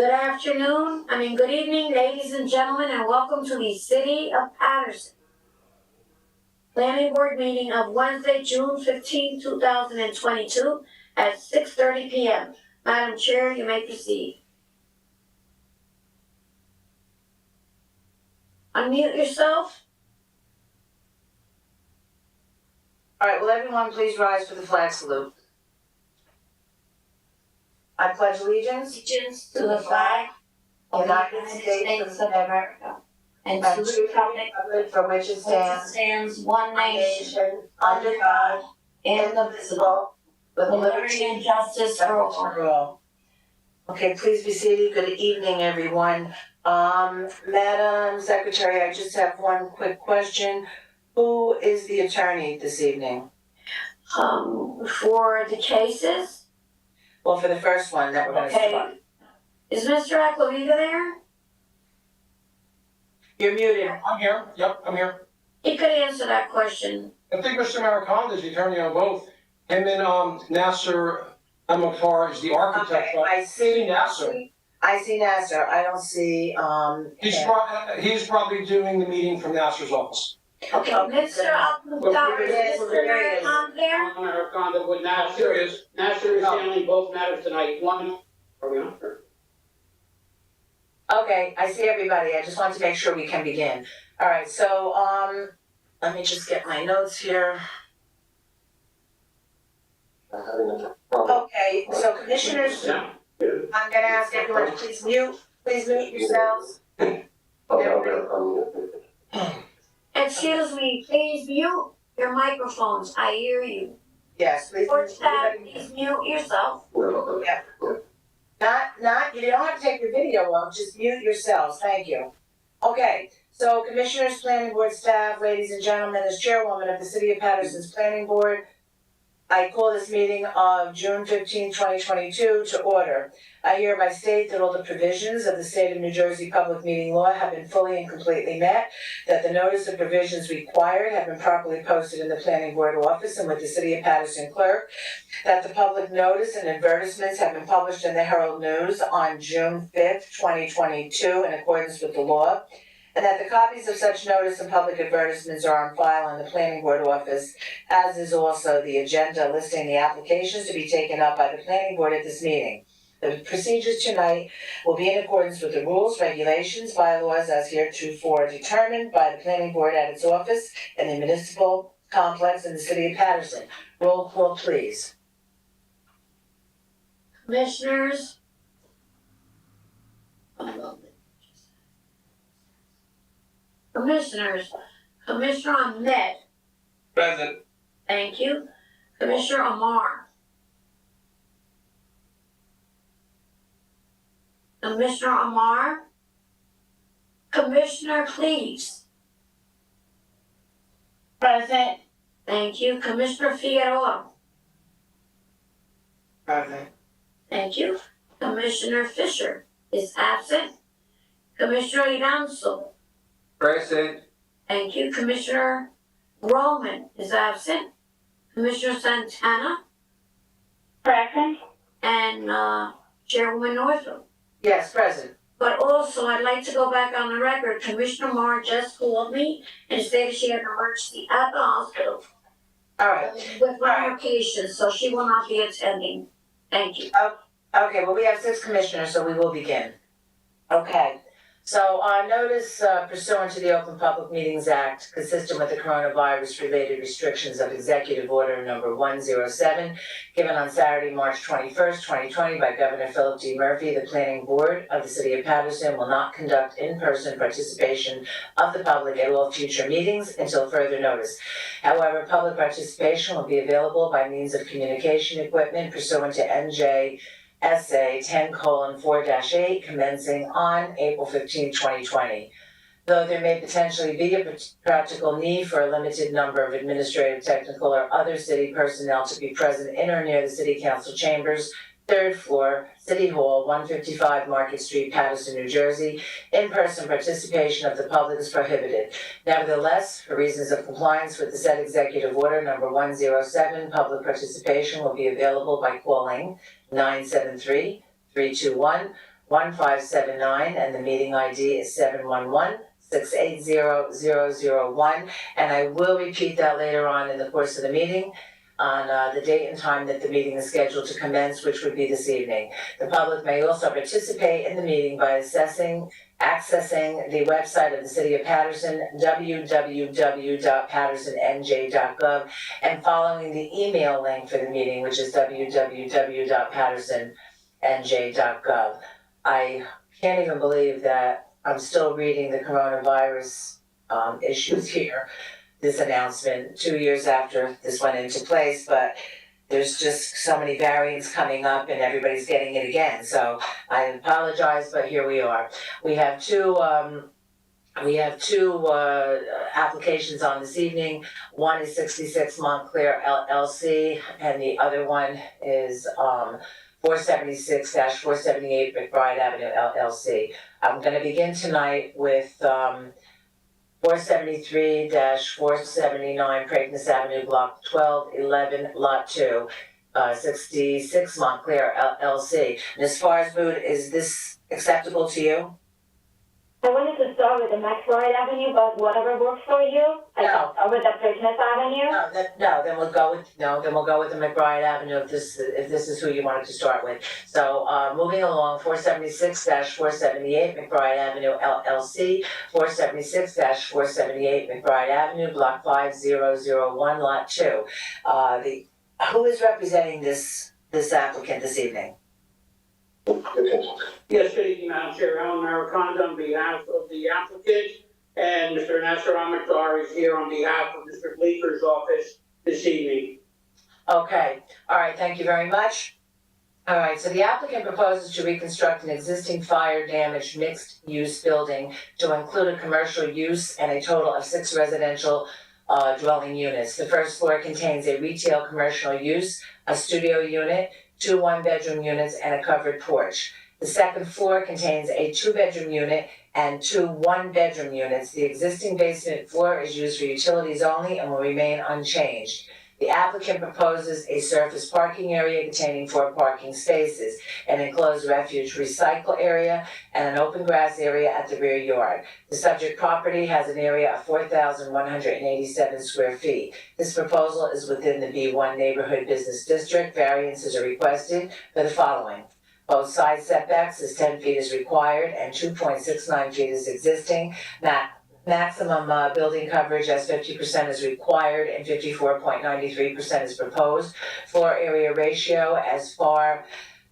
Good evening, ladies and gentlemen, and welcome to the City of Paterson Planning Board meeting of Wednesday, June 15, 2022 at 6:30 p.m. Madam Chair, you may proceed. Unmute yourself. All right, will everyone please rise for the flag salute? I pledge allegiance To the flag of the United States of America and to the republic for which it stands one nation under God, indivisible, with liberty and justice for all. Okay, please be seated. Good evening, everyone. Madam Secretary, I just have one quick question. Who is the attorney this evening? For the cases. Well, for the first one that we're going to start. Is Mr. Aquavita there? You're muted. I'm here. Yep, I'm here. He could answer that question. I think Mr. Maricon is the attorney on both. And then Nasser Al-Mukhtar is the architect. Okay, I see Nasser. I see Nasser. I don't see He's probably doing the meeting from Nasser's office. Okay, Mr. Al-Mukhtar, is Mr. Maricon there? Maricon with Nasser is handling both matters tonight. Are we on? Okay, I see everybody. I just want to make sure we can begin. All right, so let me just get my notes here. Okay, so commissioners, I'm gonna ask everyone to please mute yourselves. Excuse me, please mute your microphones. I hear you. Yes, please. Court staff, please mute yourself. Yeah. Not, you don't have to take your video off, just mute yourselves, thank you. Okay, so Commissioners, Planning Board staff, ladies and gentlemen, as Chairwoman of the City of Paterson's Planning Board, I call this meeting of June 15, 2022 to order. I hereby state that all the provisions of the State of New Jersey Public Meeting Law have been fully and completely met, that the notice of provisions required have been properly posted in the Planning Board office and with the City of Paterson clerk, that the public notice and advertisements have been published in the Herald News on June 5th, 2022 in accordance with the law, and that the copies of such notice and public advertisements are on file in the Planning Board office, as is also the agenda listing the applications to be taken up by the Planning Board at this meeting. The procedures tonight will be in accordance with the rules, regulations, bylaws as heretofore determined by the Planning Board at its office in the municipal complex in the City of Paterson. Roll call, please. Commissioners. Commissioner Ahmed. Present. Thank you. Commissioner Amar. Commissioner Amar. Commissioner Cleaves. Present. Thank you. Commissioner Figueroa. Present. Thank you. Commissioner Fisher is absent. Commissioner Iranzo. Present. Thank you. Commissioner Roman is absent. Commissioner Santana. Present. And Chairwoman Northrup. Yes, present. But also, I'd like to go back on the record. Commissioner Marr just called me and stated she had an emergency at the hospital All right. with complications, so she will not be attending. Thank you. Okay, well, we have 6 commissioners, so we will begin. Okay, so notice pursuant to the Open Public Meetings Act, consistent with the coronavirus-related restrictions of Executive Order Number 107, given on Saturday, March 21st, 2020 by Governor Philip D. Murphy, the Planning Board of the City of Paterson will not conduct in-person participation of the public at all future meetings until further notice. However, public participation will be available by means of communication equipment pursuant to NJSA 10:4-8 commencing on April 15, 2020. Though there may potentially be a practical need for a limited number of administrative, technical, or other city personnel to be present in or near the City Council chambers, 3rd floor, City Hall, 155 Market Street, Paterson, New Jersey, in-person participation of the public is prohibited. Nevertheless, for reasons of compliance with the said Executive Order Number 107, public participation will be available by calling 973-321 1579, and the meeting ID is 711-680-001. And I will repeat that later on in the course of the meeting on the date and time that the meeting is scheduled to commence, which would be this evening. The public may also participate in the meeting by accessing the website of the City of Paterson, www.patersonnj.gov, and following the email link for the meeting, which is www.patersonnj.gov. I can't even believe that I'm still reading the coronavirus issues here, this announcement 2 years after this went into place, but there's just so many variants coming up and everybody's getting it again. So I apologize, but here we are. We have two applications on this evening. One is 66 Montclair LLC, and the other one is 476-478 McBride Avenue LLC. I'm going to begin tonight with 473-479 Preakness Avenue, Block 1211, Lot 2, 66 Montclair LLC. Ms. Farsbood, is this acceptable to you? I wanted to start with the McBride Avenue, but whatever works for you. I No. can start with the Preakness Avenue. Then we'll go with the McBride Avenue if this is who you wanted to start with. So moving along, 476-478 McBride Avenue LLC, 476-478 McBride Avenue, Block 5001, Lot 2. Who is representing this applicant this evening? Yes, good evening, Madam Chair. Alan Maricondo on behalf of the applicant, and Mr. Nasser Ahmadar is here on behalf of Mr. Bleeker's office this evening. Okay, all right, thank you very much. All right, so the applicant proposes to reconstruct an existing fire-damaged mixed-use building to include a commercial use and a total of 6 residential dwelling units. The first floor contains a retail commercial use, a studio unit, 2 one-bedroom units, and a covered porch. The second floor contains a 2-bedroom unit and 2 one-bedroom units. The existing basement floor is used for utilities only and will remain unchanged. The applicant proposes a surface parking area containing 4 parking spaces, an enclosed refuge recycle area, and an open grass area at the rear yard. The subject property has an area of 4,187 square feet. This proposal is within the B1 Neighborhood Business District. Variances are requested for the following. Both side setbacks is 10 feet is required and 2.69 feet is existing. Maximum building coverage as 50% is required and 54.93% is proposed. Floor area ratio as far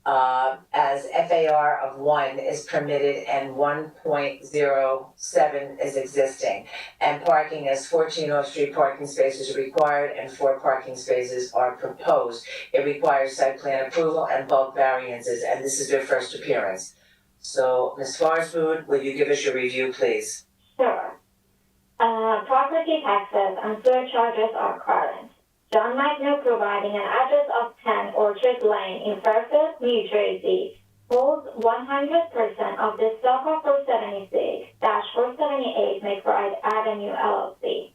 as FAR of 1 is permitted and 1.07 is existing. And parking as 14 off-street parking spaces are required and 4 parking spaces are proposed. It requires site plan approval and bulk variances, and this is their first appearance. So, Ms. Farsbood, will you give us your review, please? Sure. Property taxes and surcharges are current. John Magno providing an address of 10 Orchard Lane in Fairfield, New Jersey, holds 100% of the stock of 476-478 McBride Avenue LLC.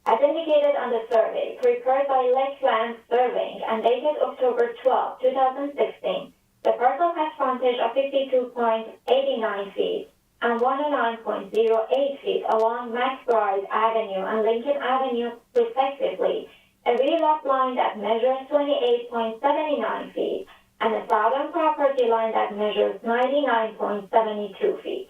As indicated on the survey, prepared by Lakeland Surveying and dated October 12, 2016, the parcel has frontage of 52.89 feet and 109.08 feet along McBride Avenue and Lincoln Avenue, respectively, a rear lot line that measures 28.79 feet, and a southern property line that measures 99.72 feet.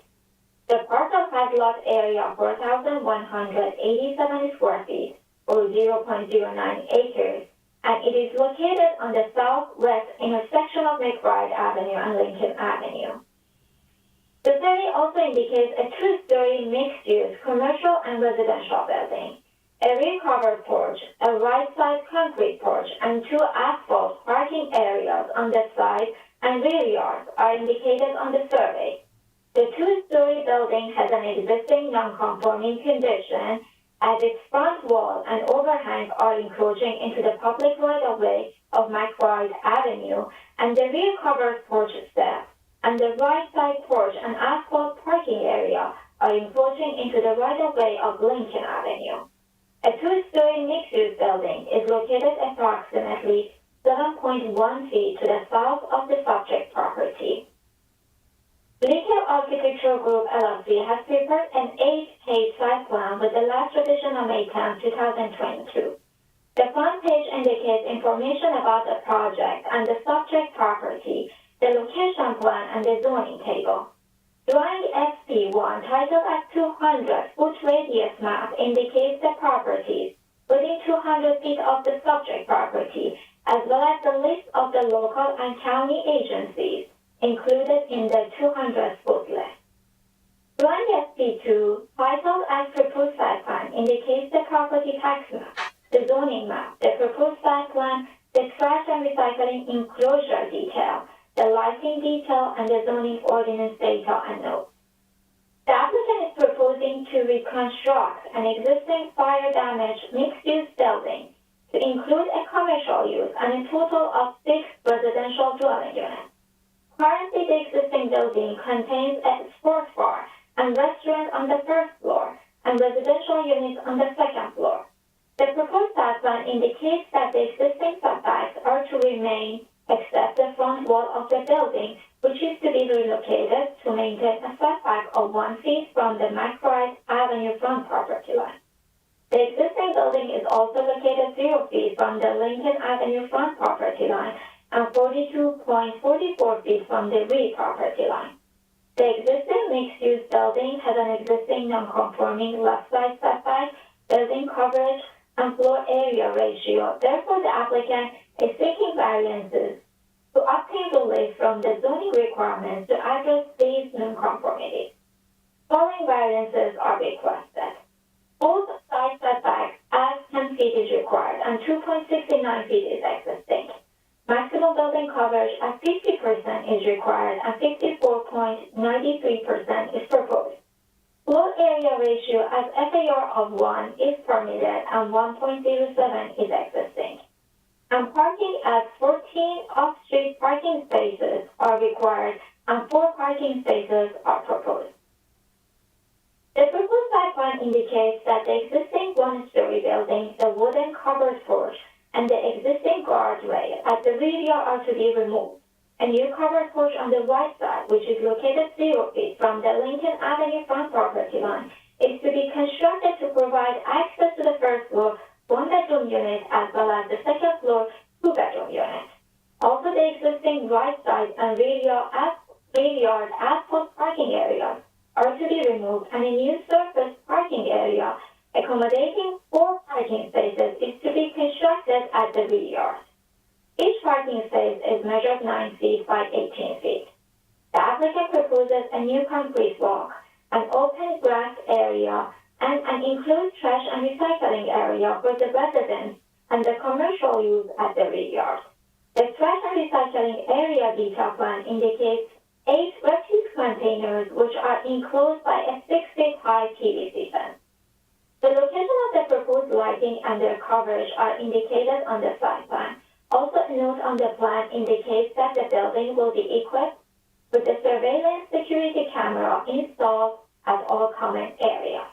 The parcel has lot area of 4,187 square feet, or 0.09 acres, and it is located on the southwest intersection of McBride Avenue and Lincoln Avenue. The survey also indicates a 2-story mixed-use commercial and residential building. A rear covered porch, a right-side concrete porch, and 2 asphalt parking areas on the side and rear yards are indicated on the survey. The 2-story building has an existing non-conforming condition as its front wall and overhang are encroaching into the public right-of-way of McBride Avenue, and the rear covered porch steps and the right side porch and asphalt parking area are encroaching into the right-of-way of Lincoln Avenue. A 2-story mixed-use building is located approximately 7.1 feet to the south of the subject property. Lincoln Architectural Group LLC has prepared an 8-page site plan with the last revision on May 10, 2022. The front page indicates information about the project and the subject property, the location plan, and the zoning table. Drawing SP1 titled as 200-foot radius map indicates the properties within 200 feet of the subject property, as well as the list of the local and county agencies included in the 200-foot list. Drawing SP2 titled as proposed site plan indicates the property tax map, the zoning map, the proposed site plan, the trash and recycling enclosure detail, the lighting detail, and the zoning ordinance data and notes. The applicant is proposing to reconstruct an existing fire-damaged mixed-use building to include a commercial use and a total of 6 residential dwelling units. Currently, the existing building contains a sports bar and restaurant on the first floor and residential units on the second floor. The proposed site plan indicates that the existing setbacks are to remain except the front wall of the building, which is to be relocated to maintain a setback of 1 feet from the McBride Avenue front property line. The existing building is also located 0 feet from the Lincoln Avenue front property line and 42.44 feet from the rear property line. The existing mixed-use building has an existing non-conforming left side setback, building coverage, and floor area ratio. Therefore, the applicant is seeking variances to obtain relief from the zoning requirements to address these non-conformities. Following variances are requested. Both side setbacks as 10 feet is required and 2.69 feet is existing. Maximum building coverage at 50% is required and 54.93% is proposed. Floor area ratio as FAR of 1 is permitted and 1.07 is existing. And parking at 14 off-street parking spaces are required and 4 parking spaces are proposed. The proposed site plan indicates that the existing one-story building, the wooden covered porch, and the existing guardrail at the rear yard are to be removed. A new covered porch on the right side, which is located 0 feet from the Lincoln Avenue front property line, is to be constructed to provide access to the first floor 1-bedroom unit as well as the second floor 2-bedroom unit. Also, the existing right side and rear yard asphalt parking areas are to be removed and a new surface parking area accommodating 4 parking spaces is to be constructed at the rear yard. Each parking space is measured 9 feet by 18 feet. The applicant proposes a new concrete walk, an open grass area, and an enclosed trash and recycling area for the residents and the commercial use at the rear yard. The trash and recycling area detail plan indicates 8 refuse containers which are enclosed by a 6-feet high PVC fence. The location of the proposed lighting and their coverage are indicated on the site plan. Also, a note on the plan indicates that the building will be equipped with a surveillance security camera installed at all common areas.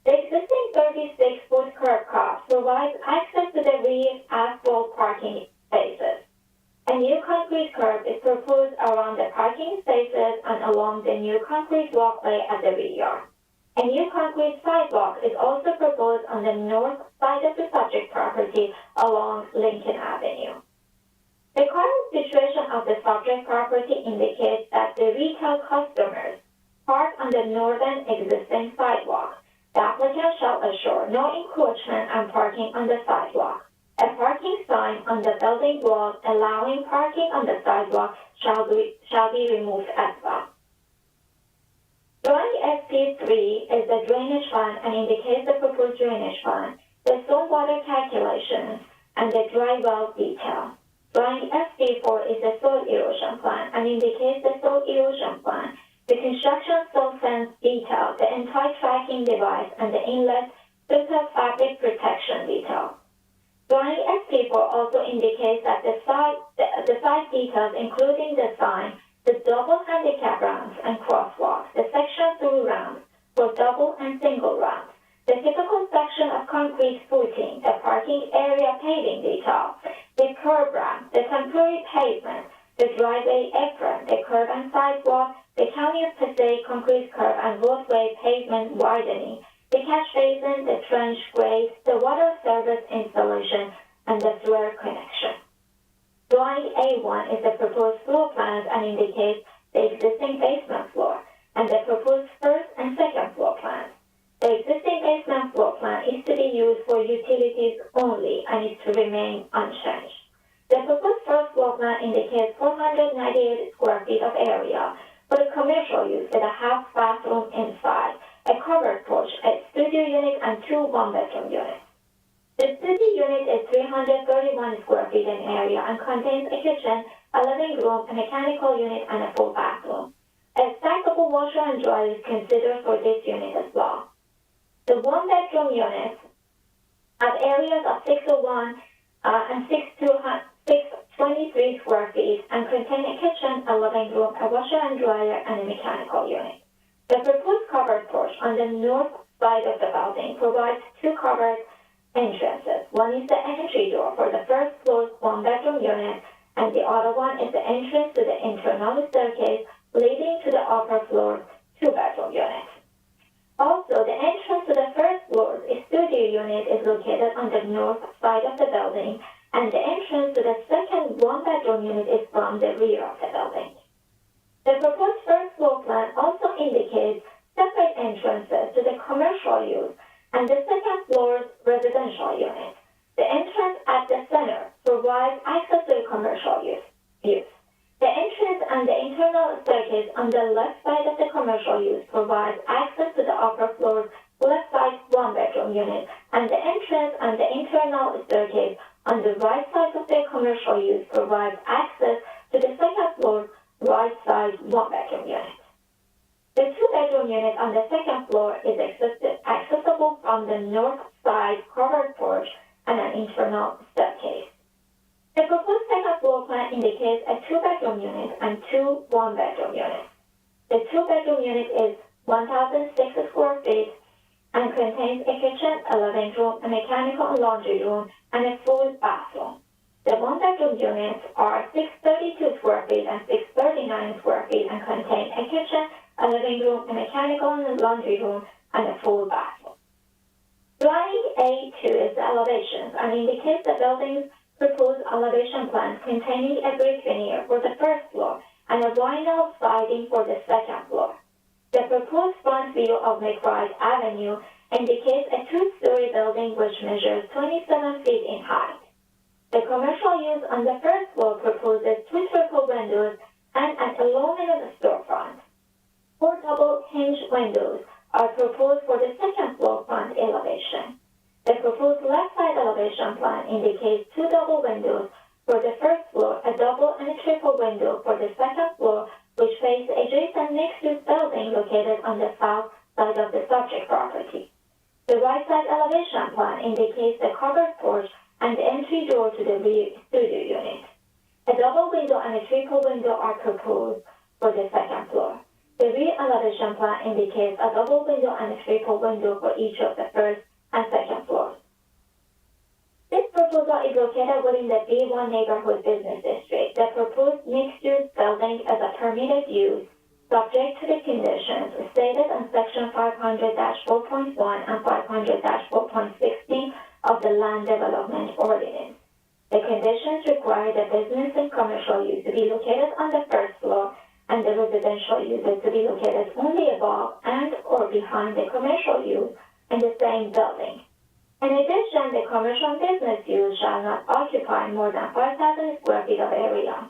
The existing 36-foot curb cut provides access to the rear asphalt parking spaces. A new concrete curb is proposed around the parking spaces and along the new concrete walkway at the rear yard. A new concrete sidewalk is also proposed on the north side of the subject property along Lincoln Avenue. The current situation of the subject property indicates that the retail customers park on the northern existing sidewalk. The applicant shall assure no encroachment and parking on the sidewalk. A parking sign on the building wall allowing parking on the sidewalk shall be removed as well. Drawing SP3 is the drainage plan and indicates the proposed drainage plan, the stormwater calculations, and the dry well detail. Drawing SP4 is the soil erosion plan and indicates the soil erosion plan, the construction soil fence detail, the anti-tracking device, and the inlet filter fabric protection detail. Drawing SP4 also indicates that the site details, including the sign, the double handicap ramps and crosswalks, the section through ramps for double and single ramps, the typical section of concrete footing, the parking area paving detail, the curb ramp, the temporary pavement, the driveway apron, the curb and sidewalk, the County of Passaic concrete curb and roadway pavement widening, the catch basin, the trench grades, the water service installation, and the sewer connection. Drawing A1 is the proposed floor plans and indicates the existing basement floor and the proposed first and second floor plans. The existing basement floor plan is to be used for utilities only and is to remain unchanged. The proposed first floor plan indicates 498 square feet of area for the commercial use with a half bathroom inside, a covered porch, a studio unit, and 2 one-bedroom units. The studio unit is 331 square feet in area and contains a kitchen, a living room, a mechanical unit, and a full bathroom. A stackable washer and dryer is considered for this unit as well. The one-bedroom units have areas of 601 and 623 square feet and contain a kitchen, a living room, a washer and dryer, and a mechanical unit. The proposed covered porch on the north side of the building provides 2 covered entrances. One is the entry door for the first floor's one-bedroom unit, and the other one is the entrance to the internal staircase leading to the upper floor's 2-bedroom unit. Also, the entrance to the first floor's studio unit is located on the north side of the building, and the entrance to the second one-bedroom unit is from the rear of the building. The proposed first floor plan also indicates separate entrances to the commercial use and the second floor's residential unit. The entrance at the center provides access to the commercial use. The entrance and the internal staircase on the left side of the commercial use provides access to the upper floor's left side one-bedroom unit, and the entrance and the internal staircase on the right side of the commercial use provides access to the second floor's right side one-bedroom unit. The 2-bedroom unit on the second floor is accessible from the north side covered porch and an internal staircase. The proposed second floor plan indicates a 2-bedroom unit and 2 one-bedroom units. The 2-bedroom unit is 1,006 square feet and contains a kitchen, a living room, a mechanical and laundry room, and a full bathroom. The one-bedroom units are 632 square feet and 639 square feet and contain a kitchen, a living room, a mechanical and laundry room, and a full bathroom. Drawing A2 is the elevations and indicates the building's proposed elevation plans containing a brick veneer for the first floor and a vinyl siding for the second floor. The proposed front view of McBride Avenue indicates a 2-story building which measures 27 feet in height. The commercial use on the first floor proposes 2 triple windows and an aluminum storefront. 4 double hinge windows are proposed for the second floor front elevation. The proposed left side elevation plan indicates 2 double windows for the first floor, a double and a triple window for the second floor, which face adjacent mixed-use building located on the south side of the subject property. The right side elevation plan indicates the covered porch and the entry door to the rear studio unit. A double window and a triple window are proposed for the second floor. The rear elevation plan indicates a double window and a triple window for each of the first and second floors. This proposal is located within the B1 neighborhood business district. The proposed mixed-use building is a permitted use subject to the conditions stated in Section 500-4.1 and 500-4.16 of the Land Development Ordinance. The conditions require the business and commercial use to be located on the first floor and the residential uses to be located only above and or behind the commercial use in the same building. In addition, the commercial business use shall not occupy more than 5,000 square feet of area.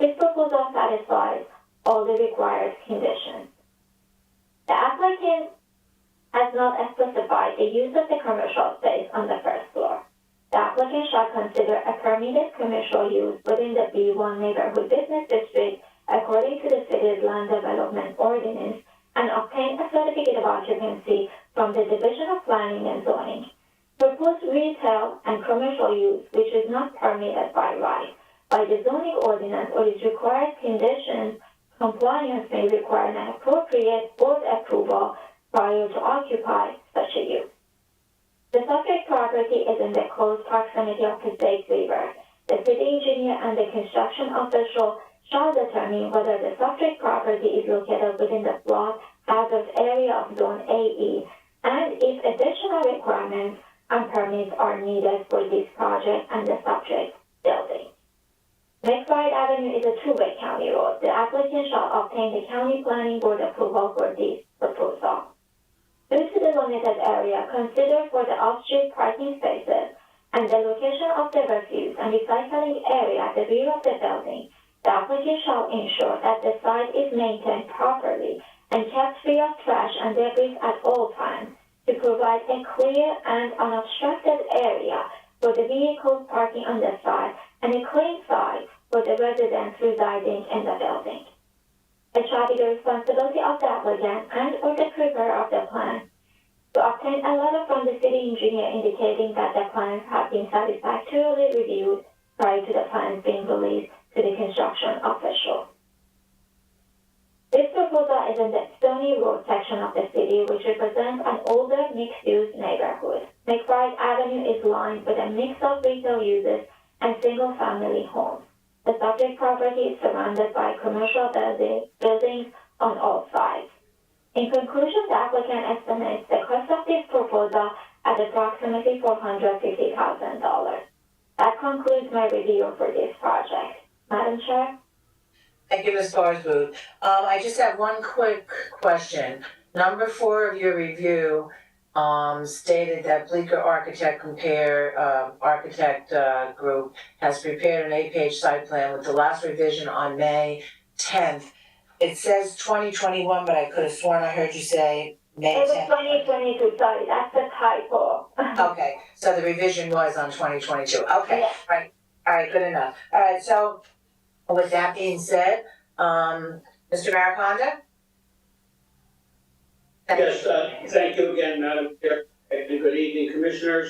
This proposal satisfies all the required conditions. The applicant has not specified the use of the commercial space on the first floor. The applicant shall consider a permitted commercial use within the B1 neighborhood business district according to the city's land development ordinance and obtain a certificate of occupancy from the Division of Planning and Zoning. Proposed retail and commercial use, which is not permitted by right by the zoning ordinance or its required conditions, compliance may require an appropriate board approval prior to occupy such a use. The subject property is in the close proximity of Passaic River. The city engineer and the construction official shall determine whether the subject property is located within the block hazard area of Zone AE, and if additional requirements and permits are needed for this project and the subject building. McBride Avenue is a two-way county road. The applicant shall obtain the county planning board approval for this proposal. Due to the limited area considered for the off-street parking spaces and the location of the refuse and recycling area at the rear of the building, the applicant shall ensure that the site is maintained properly and kept free of trash and debris at all times to provide a clear and unobstructed area for the vehicles parking on the site and a clean site for the residents residing in the building. It shall be the responsibility of the applicant and or the preparer of the plan to obtain a letter from the city engineer indicating that the plans have been satisfactorily reviewed prior to the plans being released to the construction official. This proposal is in the Stony Road section of the city, which represents an older mixed-use neighborhood. McBride Avenue is lined with a mix of retail uses and single-family homes. The subject property is surrounded by commercial buildings on all sides. In conclusion, the applicant estimates the cost of this proposal at approximately $450,000. That concludes my review for this project. Madam Chair? Thank you, Ms. Garsboot. I just have one quick question. Number 4 of your review, stated that Bleecker Architect Group has prepared an 8-page site plan with the last revision on May 10th. It says 2021, but I could have sworn I heard you say May 10th. It was 2022, sorry, that's a typo. Okay, so the revision was on 2022. Okay, Yes. right. All right, good enough. All right, so with that being said, Mr. Mariconda? Yes, thank you again, Madam Chair, and good evening, Commissioners.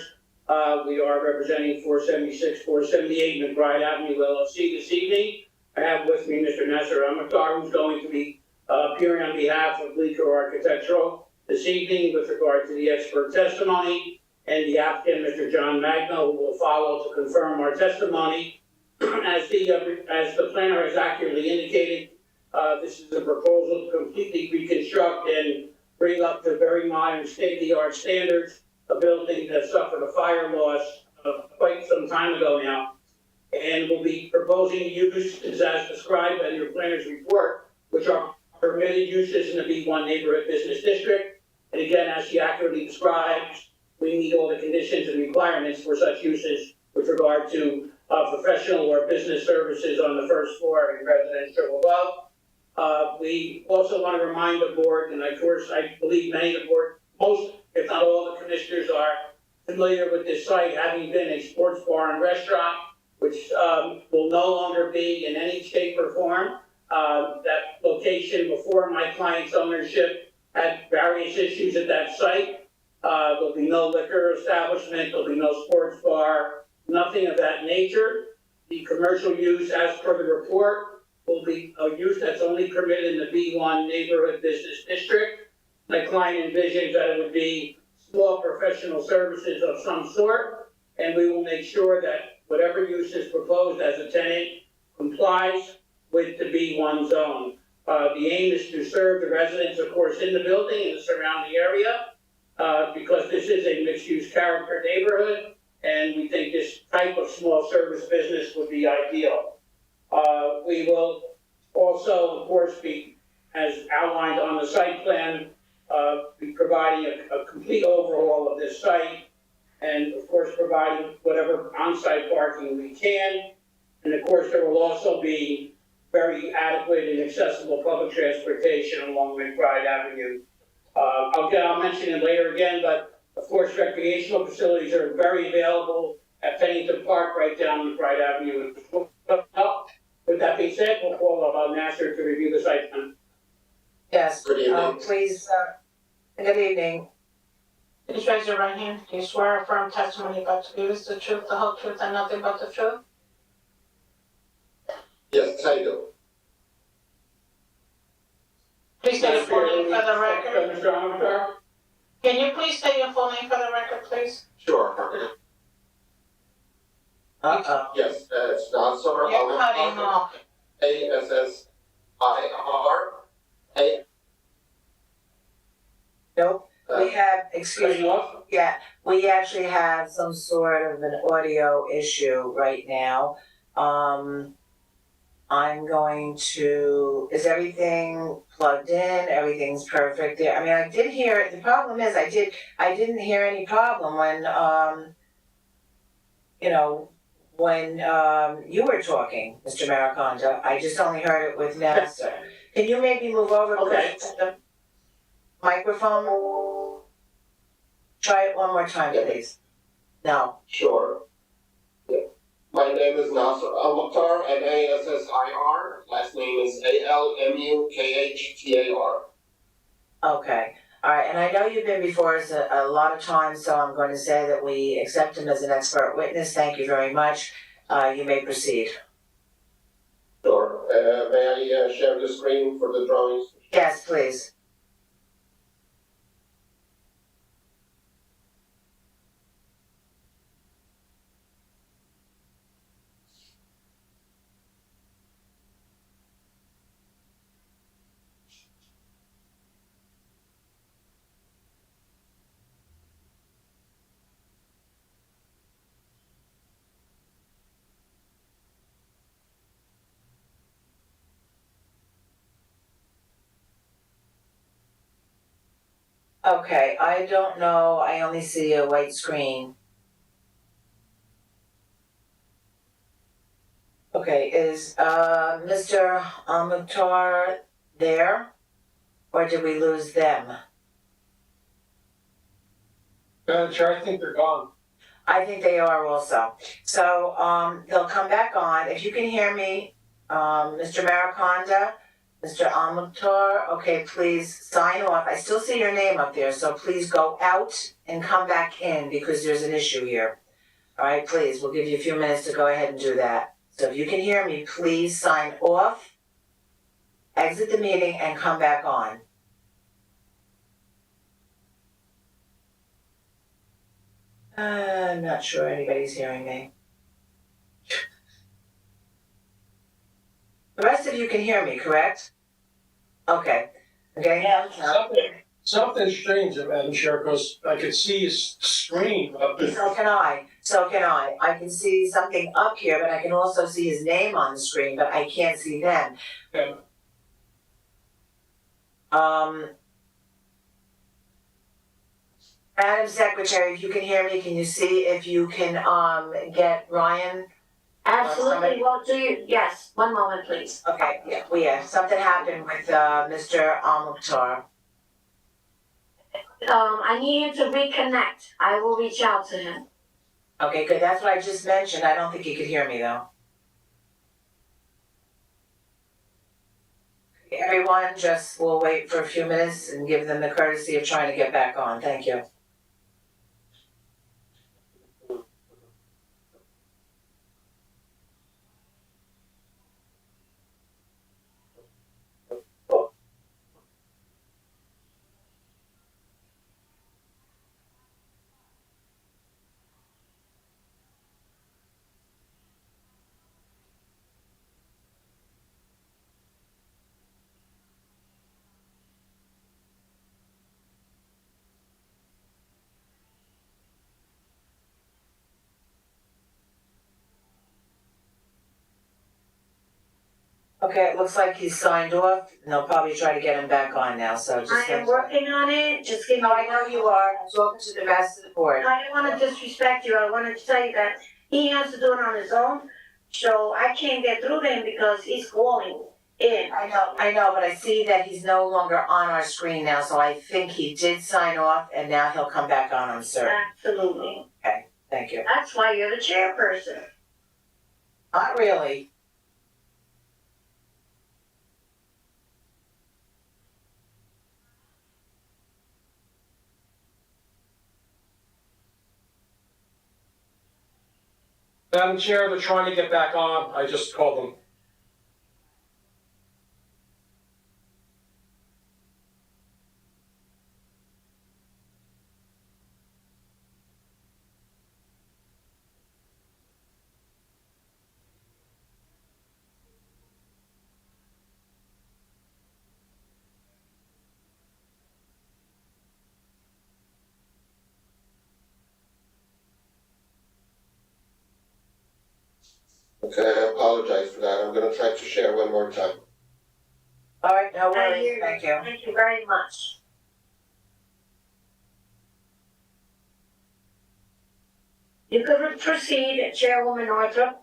We are representing 476, 478 McBride Avenue LLC this evening. I have with me Mr. Nasser Amatar, who's going to be appearing on behalf of Bleecker Architectural this evening with regard to the expert testimony, and the applicant, Mr. John Magno, who will follow to confirm our testimony. As the planner has accurately indicated, this is a proposal to completely reconstruct and bring up to very modern state-of-the-art standards a building that suffered a fire loss quite some time ago now. And we'll be proposing uses as described in your planner's report, which are permitted uses in the B1 neighborhood business district. And again, as she accurately describes, we meet all the conditions and requirements for such uses with regard to professional or business services on the first floor and residential above. We also want to remind the board, and of course, I believe many of the board, most, if not all the commissioners are familiar with this site, having been a sports bar and restaurant, which will no longer be in any shape or form. That location before my client's ownership had various issues at that site. There'll be no liquor establishment, there'll be no sports bar, nothing of that nature. The commercial use, as per the report, will be a use that's only permitted in the B1 neighborhood business district. My client envisions that it would be small professional services of some sort, and we will make sure that whatever use is proposed as a tenant complies with the B1 zone. The aim is to serve the residents, of course, in the building and the surrounding area, because this is a mixed-use character neighborhood, and we think this type of small service business would be ideal. We will also, of course, be, as outlined on the site plan, be providing a complete overhaul of this site, and of course providing whatever on-site parking we can. And of course there will also be very adequate and accessible public transportation along McBride Avenue. I'll mention it later again, but of course recreational facilities are very available at Pennington Park right down McBride Avenue. With that being said, we'll call Nasser to review the site plan. Yes, Good evening. please, good evening. Please raise your right hand. Do you swear or affirm testimony about to give us the truth, the whole truth, and nothing but the truth? Yes, I do. Please state your full name for the record. Mr. Amatar? Can you please state your full name for the record, please? Sure. Uh-oh. Yes, it's Nasser You're cutting off. ASSIR. Nope, we have, excuse Cutting me, off? yeah, we actually have some sort of an audio issue right now. I'm going to, is everything plugged in? Everything's perfect there? I mean, I did hear, the problem is I didn't hear any problem when, you know, when, you were talking, Mr. Maraconda. I just only heard it with Nasser. Can you maybe move over Okay. closer to the microphone? Try it one more time, please. No. Sure. Yeah. My name is Nasser Al Mukhtar, NASSIR. Last name is ALMUKHTAR. Okay, all right, and I know you've been before us a lot of times, so I'm going to say that we accept him as an expert witness. Thank you very much. You may proceed. Sure. May I share the screen for the drawings? Yes, please. Okay, I don't know, I only see a white screen. Okay, is, Mr. Mukhtar there? Or did we lose them? Madam Chair, I think they're gone. I think they are also. So, they'll come back on. If you can hear me, Mr. Maraconda, Mr. Al-Mukhtar, okay, please sign off. I still see your name up there, so please go out and come back in because there's an issue here. All right, please, we'll give you a few minutes to go ahead and do that. So if you can hear me, please sign off, exit the meeting, and come back on. I'm not sure anybody's hearing me. The rest of you can hear me, correct? Okay. Okay. Something strange, Madam Chair, because I could see his screen up there. So can I. So can I. I can see something up here, but I can also see his name on the screen, but I can't see them. Yeah. Madam Secretary, if you can hear me, can you see if you can, get Ryan? Absolutely, well, yes, one moment, please. Okay, yeah, something happened with, Mr. Al-Mukhtar. I need him to reconnect. I will reach out to him. Okay, good, that's what I just mentioned. I don't think he could hear me though. Everyone, just, we'll wait for a few minutes and give them the courtesy of trying to get back on. Thank you. Okay, it looks like he's signed off, and they'll probably try to get him back on now, so just. I am working on it, just give me. No, I know you are, I'm talking to the rest of the board. I didn't wanna disrespect you, I wanted to tell you that he has to do it on his own, so I can't get through to him because he's calling in. I know, but I see that he's no longer on our screen now, so I think he did sign off, and now he'll come back on, I'm certain. Absolutely, Thank you. that's why you're the chairperson. Not really. Madam Chair, they're trying to get back on. I just called them. Okay, I apologize for that. I'm gonna try to share one more time. All right, no I worries, hear you. thank you. Thank you very much. You could proceed, Chairwoman Northrop.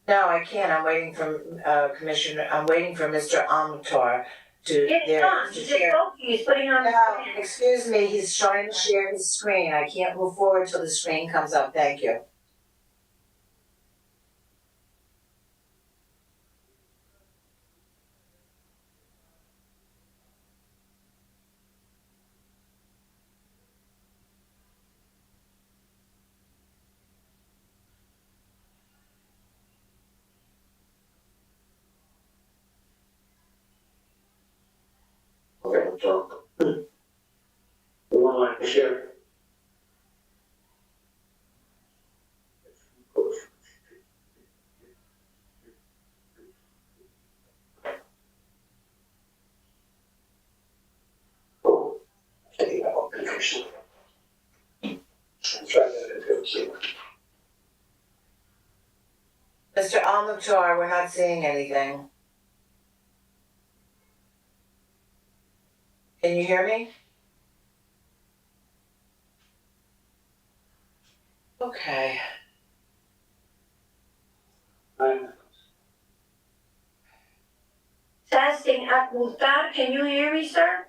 No, I can't, I'm waiting for, I'm waiting for Mr. Amutar to, Get it there, done. to He just share. spoke to you. He's putting on the No, stand. excuse me, he's trying to share his screen, I can't move forward till the screen comes up, thank you. Okay, so, The one line to share. okay, I'll finish. Try that again. Mr. Amutar, we're not seeing anything. Can you hear me? Okay. Testing at Muhtar. Can you hear me, sir?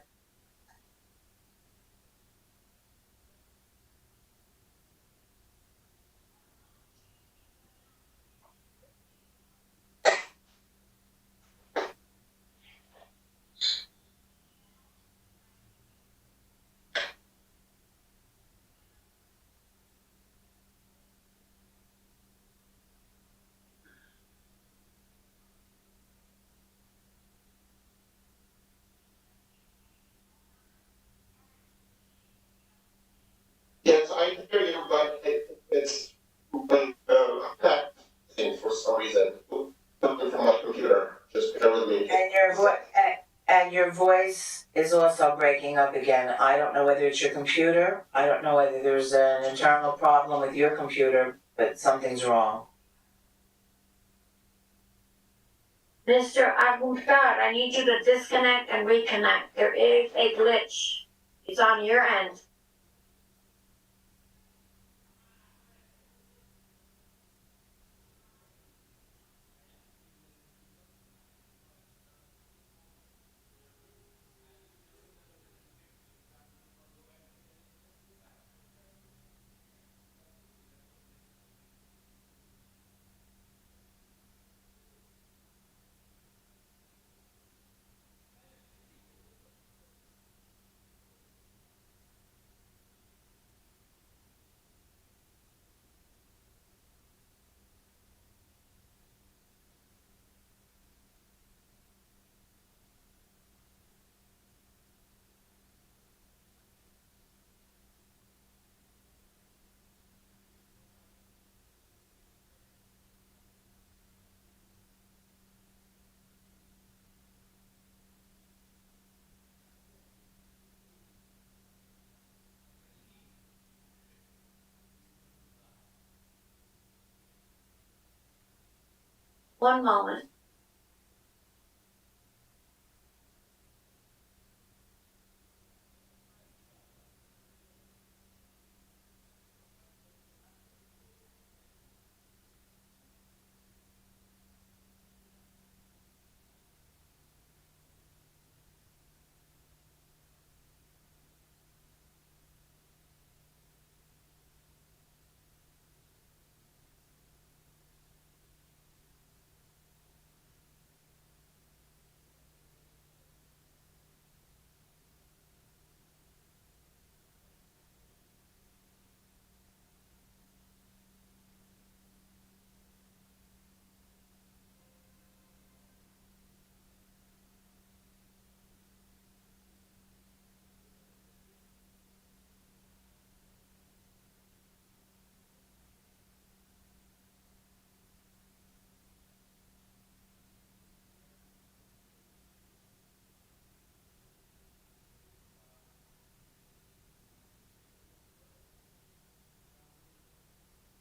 Yes, I hear you, but it's affecting for some reason. Something from my computer. Just bear with me. And your voice is also breaking up again. I don't know whether it's your computer, I don't know whether there's an internal problem with your computer, but something's wrong. Mr. Agunkar, I need you to disconnect and reconnect. There is a glitch. It's on your end. One moment.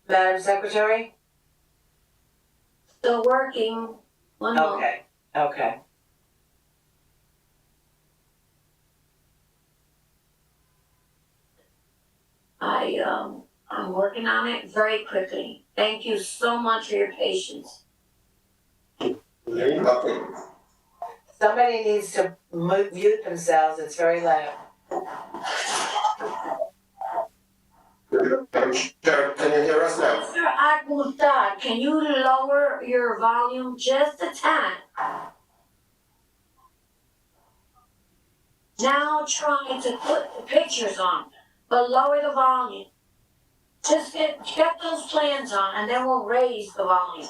Madam Secretary? Still working. One moment. Okay, okay. I'm working on it very quickly. Thank you so much for your patience. You're welcome. Somebody needs to mute themselves, it's very loud. Chair, can you hear us now? Mr. Aguilar, can you lower your volume just a tad? Now try to put the pictures on, but lower the volume. Just get those plans on and then we'll raise the volume.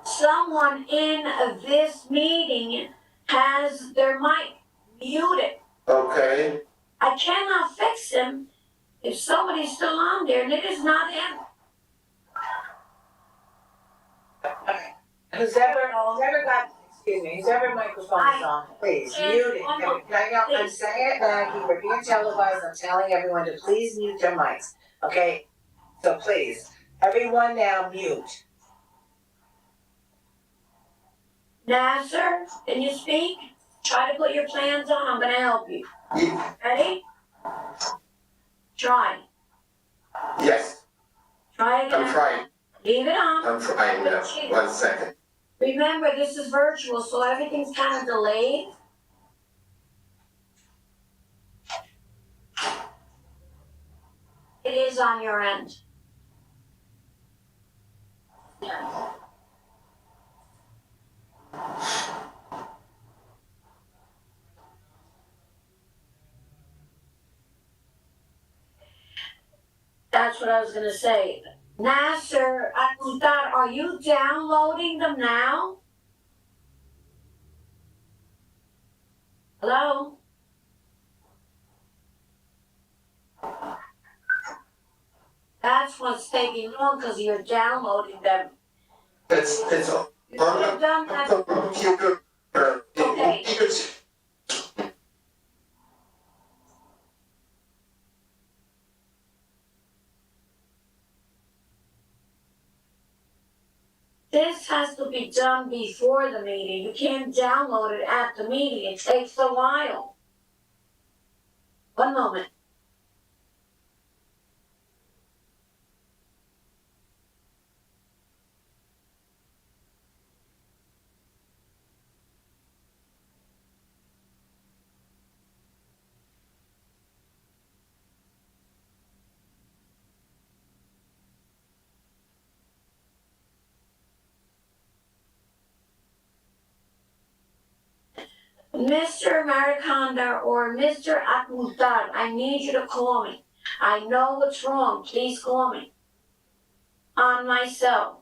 Someone in this meeting has their mic muted. Okay, I cannot fix him if somebody's still on there and it is not him. Who's ever microphone is on, please, mute it. I'm saying it back, we're being televised, I'm telling everyone to please mute their mics, okay? So please, everyone now mute. Nasser, can you speak? Try to put your plans on, I'm gonna help you. Ready? Try. yes, Try again. I'm trying, Leave it on. I'm trying now, 1 second. Remember, this is virtual, so everything's kind of delayed. It is on your end. That's what I was gonna say. Nasser, Aguilar, are you downloading them now? Hello? That's what's taking long, because you're downloading them. It's on You could have done that. the computer. Okay. This has to be done before the meeting. You can't download it at the meeting. It takes a while. One moment. Mr. Mariconda or Mr. Aguilar, I need you to call me. I know what's wrong. Please call me. On my cell.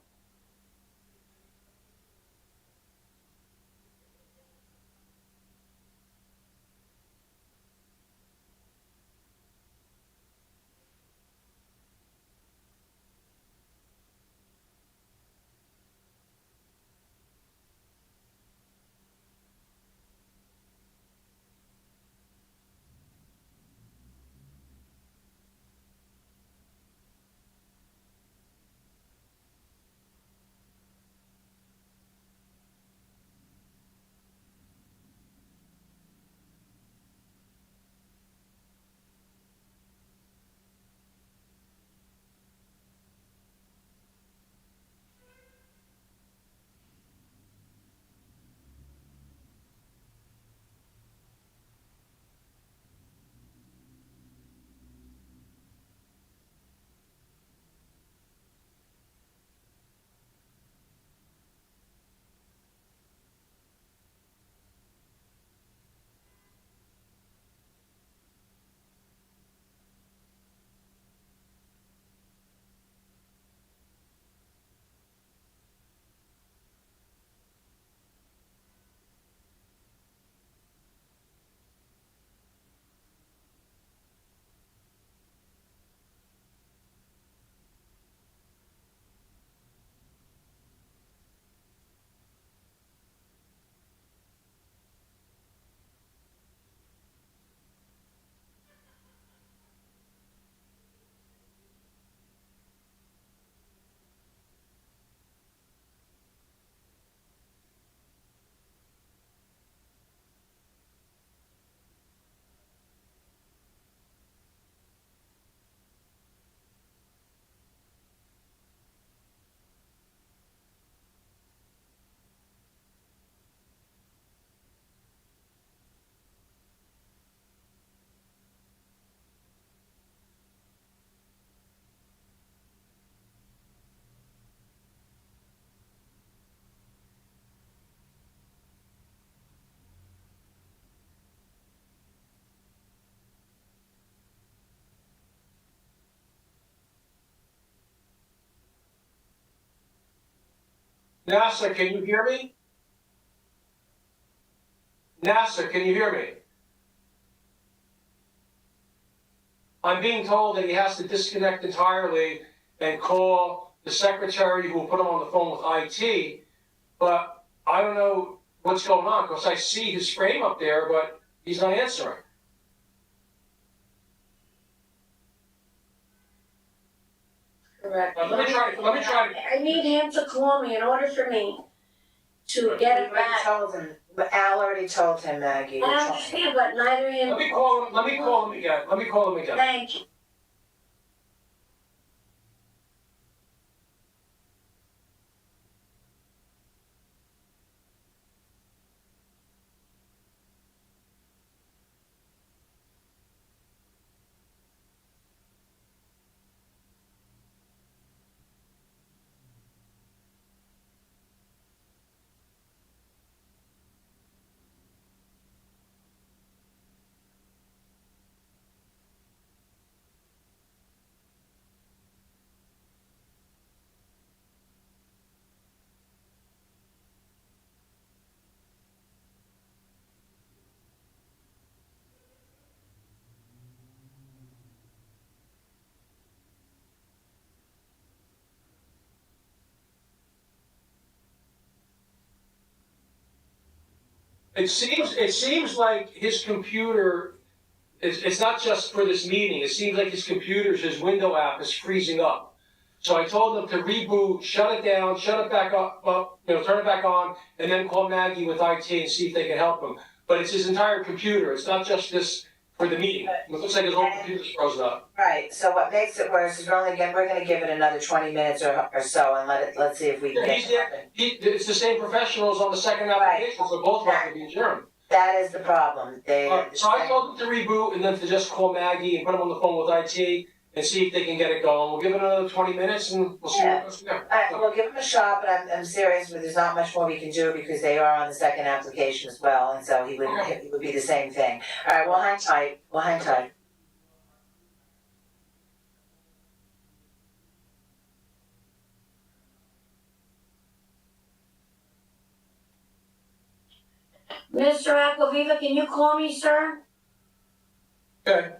NASA, can you hear me? NASA, can you hear me? I'm being told that he has to disconnect entirely and call the secretary who will put him on the phone with IT, but I don't know what's going on, because I see his frame up there, but he's not answering. Correct. Let me try to. I need him to call me in order for me to get it We already back. told him, Al already told him, Maggie. I understand, but neither him. Let me call him again. Thank you. It seems like his computer, it's not just for this meeting, it seems like his window app is freezing up. So I told him to reboot, shut it down, shut it back up, turn it back on, and then call Maggie with IT and see if they can help him. But it's his entire computer, it's not just this for the meeting. It looks like his whole computer's frozen up. Right, so what makes it worse is we're gonna give it another 20 minutes or so and let's see if we can get it. It's the same professionals on the second application, so both have to be adjourned. That is the problem. So I told them to reboot and then to just call Maggie and put them on the phone with IT and see if they can get it going. We'll give it another 20 minutes and we'll see what goes from there. Alright, we'll give them a shot, but I'm serious, but there's not much more we can do because they are on the second application as well, and so it would be the same thing. Alright, we'll hang tight. Mr. Aquaviva, can you call me, sir? Okay.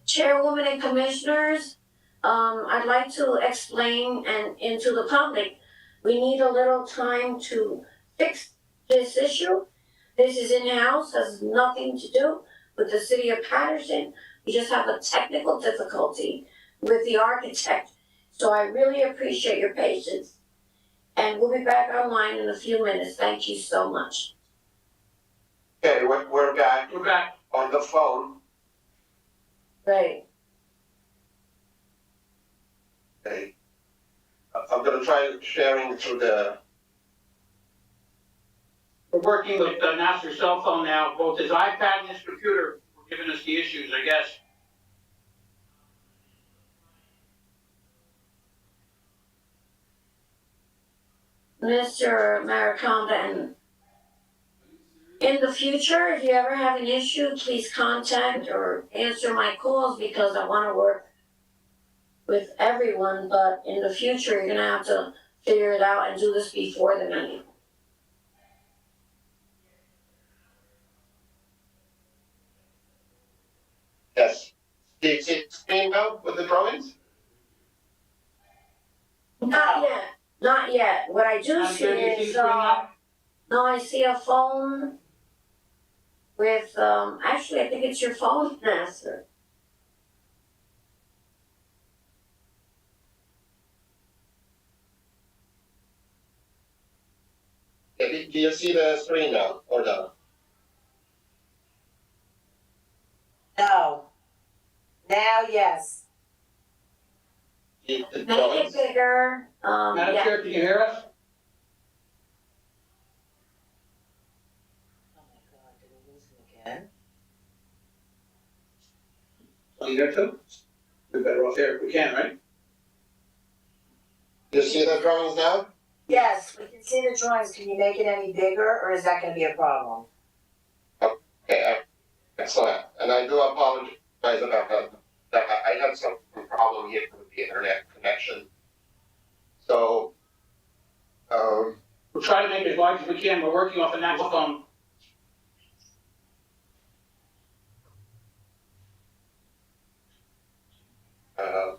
Chairwoman and Commissioners, I'd like to explain and to the public, we need a little time to fix this issue. This is in-house, has nothing to do with the city of Paterson. We just have a technical difficulty with the architect. So I really appreciate your patience. And we'll be back online in a few minutes. Thank you so much. Okay, we're back We're back. on the phone. Right. Okay. I'm gonna try sharing through the, We're working with Nasser's cell phone now, both his iPad and his computer were giving us the issues, I guess. Mr. Mariconda, and in the future, if you ever have an issue, please contact or answer my calls because I want to work with everyone, but in the future, you're gonna have to figure it out and do this before the meeting. yes. Do you see the screen now with the drawings? Not yet, not yet. What I do Madam see Chair, do you see the is, screen now? no, I see a phone with, actually, I think it's your phone, Master. Yeah, do you see the screen now, or no? No. Now, yes. The Make it drawings? bigger, Madam yeah. Chair, can you hear us? Oh my God, did we lose him again? Are you there too? We're better off here if we can, right? You see the drawings now? Yes, we can see the drawings. Can you make it any bigger, or is that gonna be a problem? Okay, excellent. And I do apologize about that. I had some problem here with the internet connection. So, We'll try to make it as large as we can. We're working off an Apple phone. uh,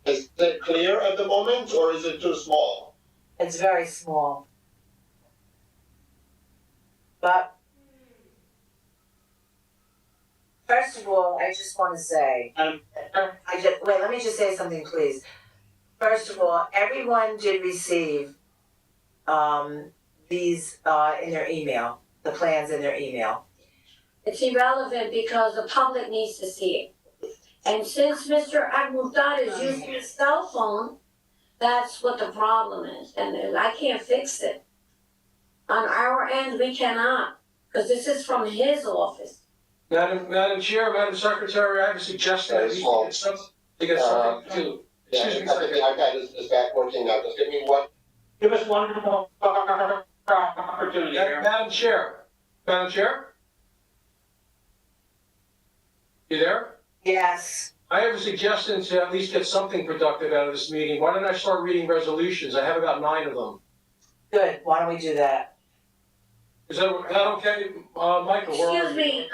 is it clear at the moment, or is it too small? It's very small. But first of all, I just wanna say, let me just say something, please. First of all, everyone did receive, these, in their email, the plans in their email. It's irrelevant because the public needs to see it. And since Mr. Agmuntad is using his cell phone, that's what the problem is, and I can't fix it. On our end, we cannot, because this is from his office. Madam Chair, Madam Secretary, I have a suggestion, at least to get something to, Yeah, excuse me, I think the iPad is back working now. Just give me one. Give us one more opportunity here. Madam Chair? You there? Yes. I have a suggestion to at least get something productive out of this meeting. Why don't I start reading resolutions? I have about 9 of them. Good, why don't we do that? Is that okay, Michael? where are Excuse you? me,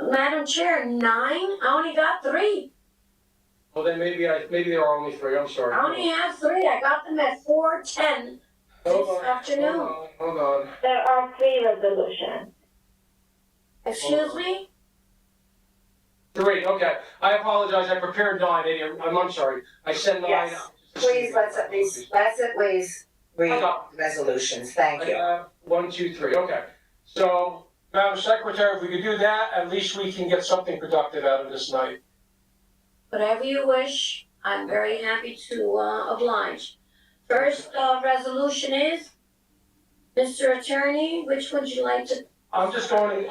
Madam Chair, 9? I only got 3. Well, then maybe there are only 3, I'm sorry. I only have 3. I got them at 4:10 this afternoon. Hold on. There are 3 resolutions. Excuse me? 3, okay. I apologize, I prepared 9, I'm sorry. I sent 9 Yes. out. Please, let's at least read I got- resolutions, thank you. 1, 2, 3, okay. So, Madam Secretary, if we could do that, at least we can get something productive out of this night. Whatever you wish, I'm very happy to oblige. First resolution is, Mr. Attorney, which would you like to? I'm just going in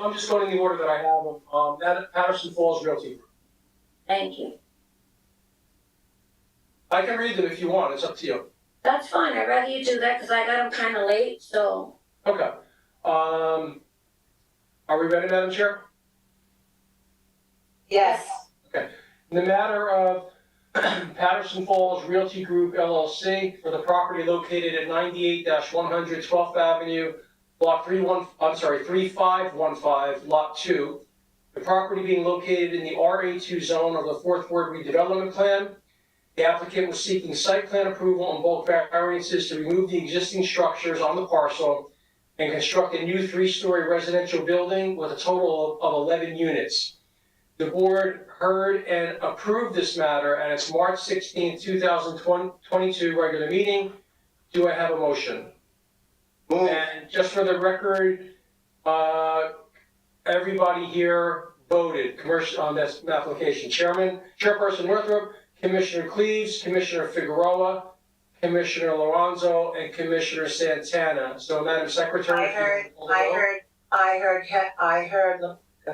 the order that I have them. Paterson Falls Realty. Thank you. I can read them if you want, it's up to you. That's fine, I'd rather you do that because I got them kind of late, so. Okay. Are we ready, Madam Chair? Yes. In the matter of Paterson Falls Realty Group LLC for the property located at 98-100 12th Avenue, block 3515, lot 2. The property being located in the RA2 zone of the 4th Ward redevelopment plan. The applicant was seeking site plan approval and bulk variances to remove the existing structures on the parcel and construct a new 3-story residential building with a total of 11 units. The board heard and approved this matter at its March 16, 2022 regular meeting. Do I have a motion? Move. And just for the record, everybody here voted commercial on this application. Chairperson Northrup, Commissioner Cleaves, Commissioner Figueroa, Commissioner Lorenzo, and Commissioner Santana. So, Madam Secretary. I heard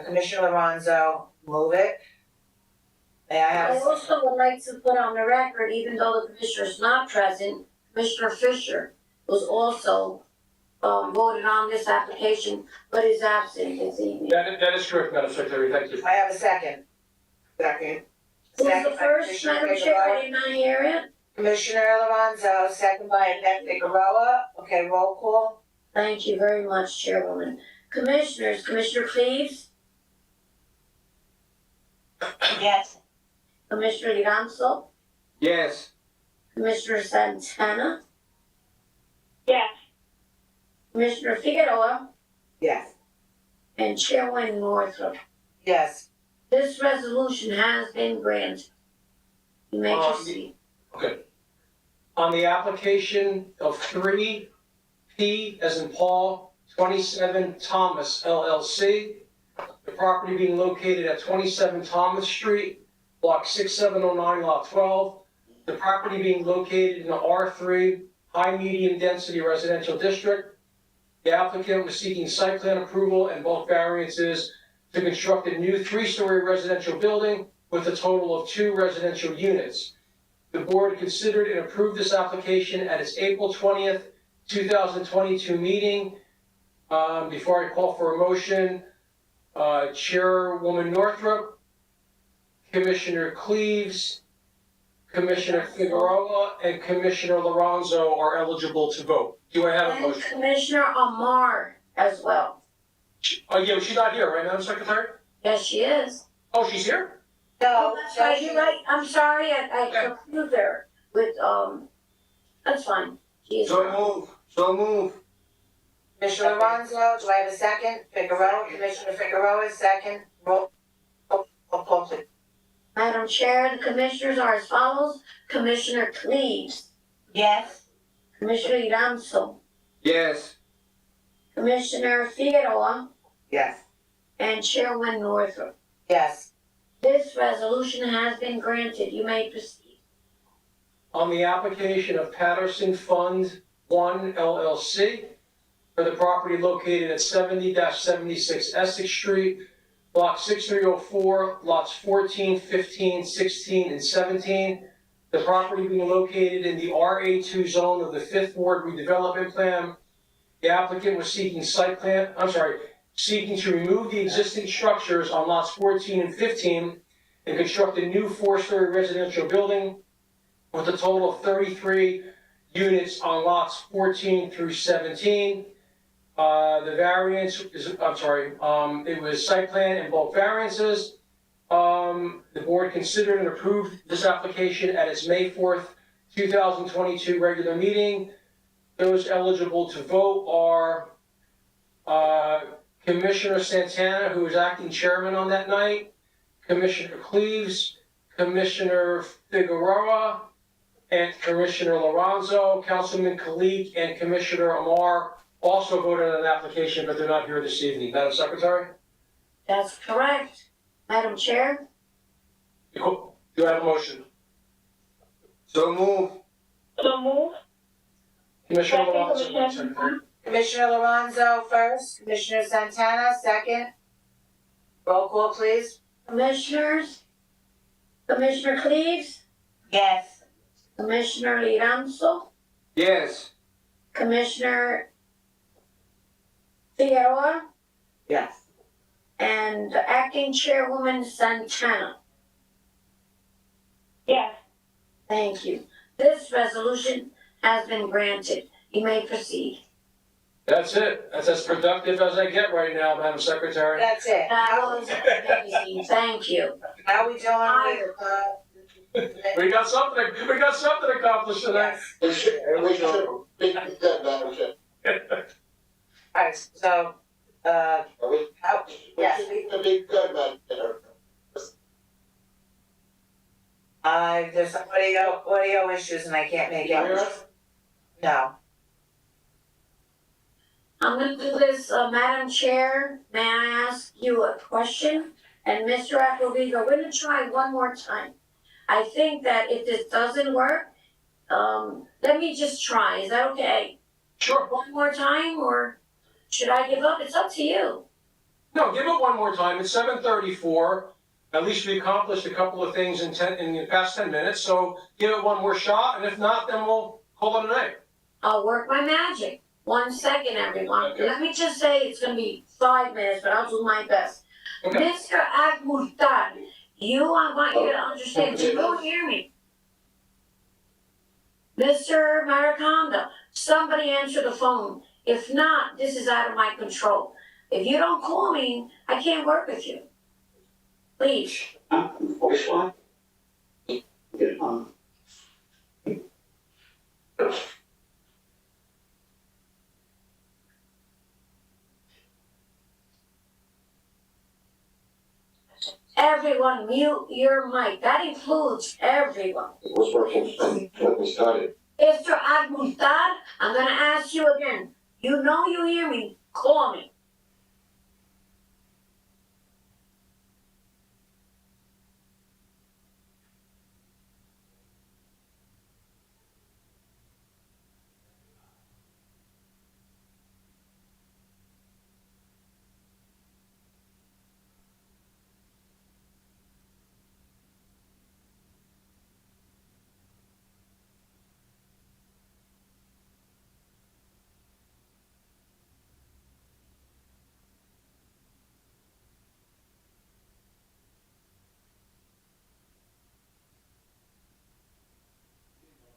Commissioner Lorenzo move it. May I I have, also would like to put on the record, even though the commissioner is not present, Commissioner Fisher was also voted on this application, but is absent this evening. That is correct, Madam Secretary. Thank you. I have a second. Second. Who's Second the by first, Commissioner Madam Chair? Figueroa. I did not hear it. Commissioner Lorenzo, second by Annette Figueroa. Okay, roll call. Thank you very much, Chairwoman. Commissioners, Commissioner Cleaves, Yes. Commissioner Liranzo, Yes. Commissioner Santana, Yes. Commissioner Figueroa, Yes. and Chairwoman Northrup. Yes. This resolution has been granted. You may proceed. Okay. On the application of 3P as in Paul, 27 Thomas LLC, the property being located at 27 Thomas Street, block 6709, lot 12. The property being located in the R3 high medium density residential district. The applicant was seeking site plan approval and bulk variances to construct a new 3-story residential building with a total of 2 residential units. The board considered and approved this application at its April 20th, 2022 meeting. Before I call for a motion, Chairwoman Northrup, Commissioner Cleaves, Commissioner Figueroa, and Commissioner Lorenzo are eligible to vote. Do I have a And motion? Commissioner Amar as well. Oh, yeah, she's not here, right, Madam Secretary? Yes, she is. Oh, she's here? No, That's right, you're right. I'm sorry, I Okay. confused her with, that's fine. She is. So move. Commissioner Lorenzo, do I have a second? Figueroa, Commissioner Figueroa, second. Roll call, please. Madam Chair, the commissioners are as follows. Commissioner Cleaves, Yes. Commissioner Liranzo, Yes. Commissioner Figueroa, Yes. and Chairwoman Northrup. Yes. This resolution has been granted. You may proceed. On the application of Paterson Fund 1 LLC for the property located at 70-76 Essex Street, block 6304, lots 14, 15, 16, and 17. The property being located in the RA2 zone of the 5th Ward redevelopment plan. The applicant was seeking seeking to remove the existing structures on lots 14 and 15 and construct a new 4-story residential building with a total of 33 units on lots 14 through 17. The variance is, it was site plan and bulk variances. The board considered and approved this application at its May 4th, 2022 regular meeting. Those eligible to vote are Commissioner Santana, who was acting chairman on that night, Commissioner Cleaves, Commissioner Figueroa, and Commissioner Lorenzo. Councilman Kalik and Commissioner Amar also voted on an application, but they're not here this evening. Madam Secretary? That's correct. Madam Chair, Do I have a motion? So move. Commissioner Second, Lorenzo, Commissioner. Secretary. Commissioner Lorenzo first, Commissioner Santana second. Roll call, please. commissioners, Commissioner Cleaves, Yes. Commissioner Liranzo, Yes. Commissioner Figueroa, Yes. and the acting chairwoman Santana. Yes. Thank you. This resolution has been granted. You may proceed. That's it. That's as productive as I get right now, Madam Secretary. That's it. That was amazing, thank you. How we doing with, We got something accomplished tonight. yes. We should be good, Madam Chair. Alright, so, We yes. should to be good, Madam Chair. There's some audio issues and I can't make out. No. I'm gonna do this, Madam Chair, may I ask you a question? And Mr. Aquaviva, we're gonna try one more time. I think that if this doesn't work, let me just try, is that okay? Sure. One more time, or should I give up? It's up to you. No, give it one more time. It's 7:34. At least we accomplished a couple of things in the past 10 minutes, so give it one more shot, and if not, then we'll call it a night. I'll work my magic. 1 second, everyone. Okay. Let me just say it's gonna be 5 minutes, but I'll do my best. Okay. Mr. Agmustan, I want you to understand, you don't hear me. Mr. Maricondo, somebody answer the phone. If not, this is out of my control. If you don't call me, I can't work with you. Please. Voice line? Get it on. Everyone mute your mic. That includes everyone. It was working when we started. Mr. Agmustan, I'm gonna ask you again. You know you hear me. Call me.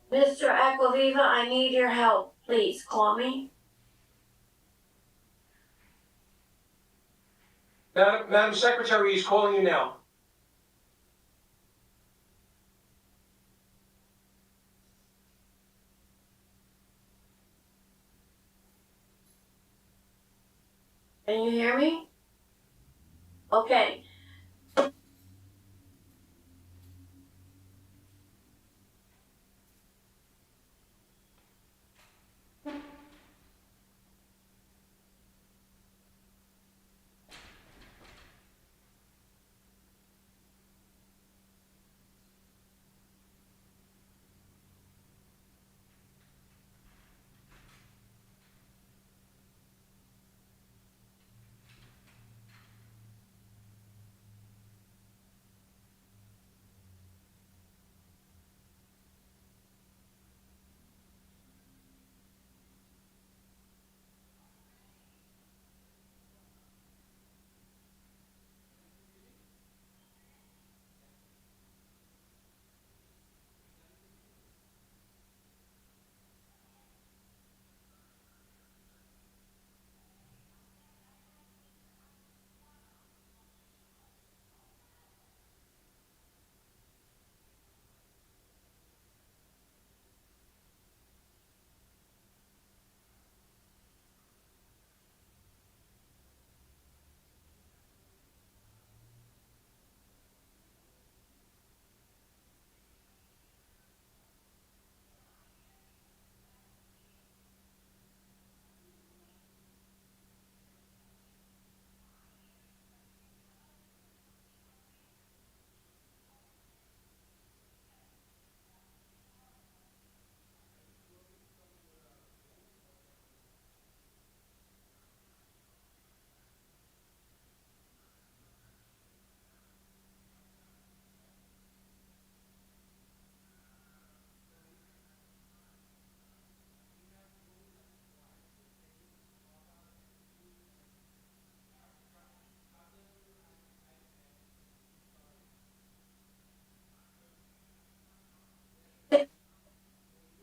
Mr. Aquaviva, I need your help. Please call me. Madam Secretary, he's calling you now. Can you hear me? Okay.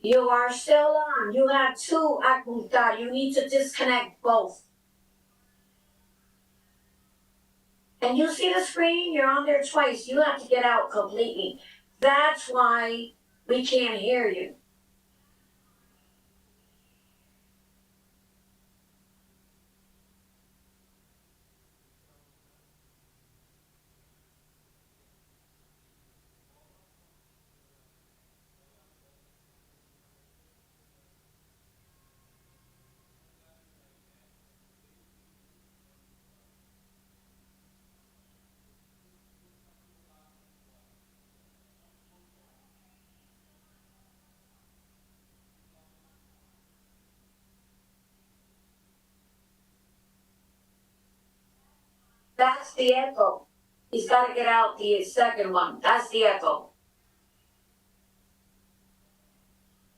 You are still on. You have two Apuntar. You need to disconnect both. Can you see the screen? You're on there twice. You have to get out completely. That's why we can't hear you. That's the echo. He's got to get out the second one. That's the echo.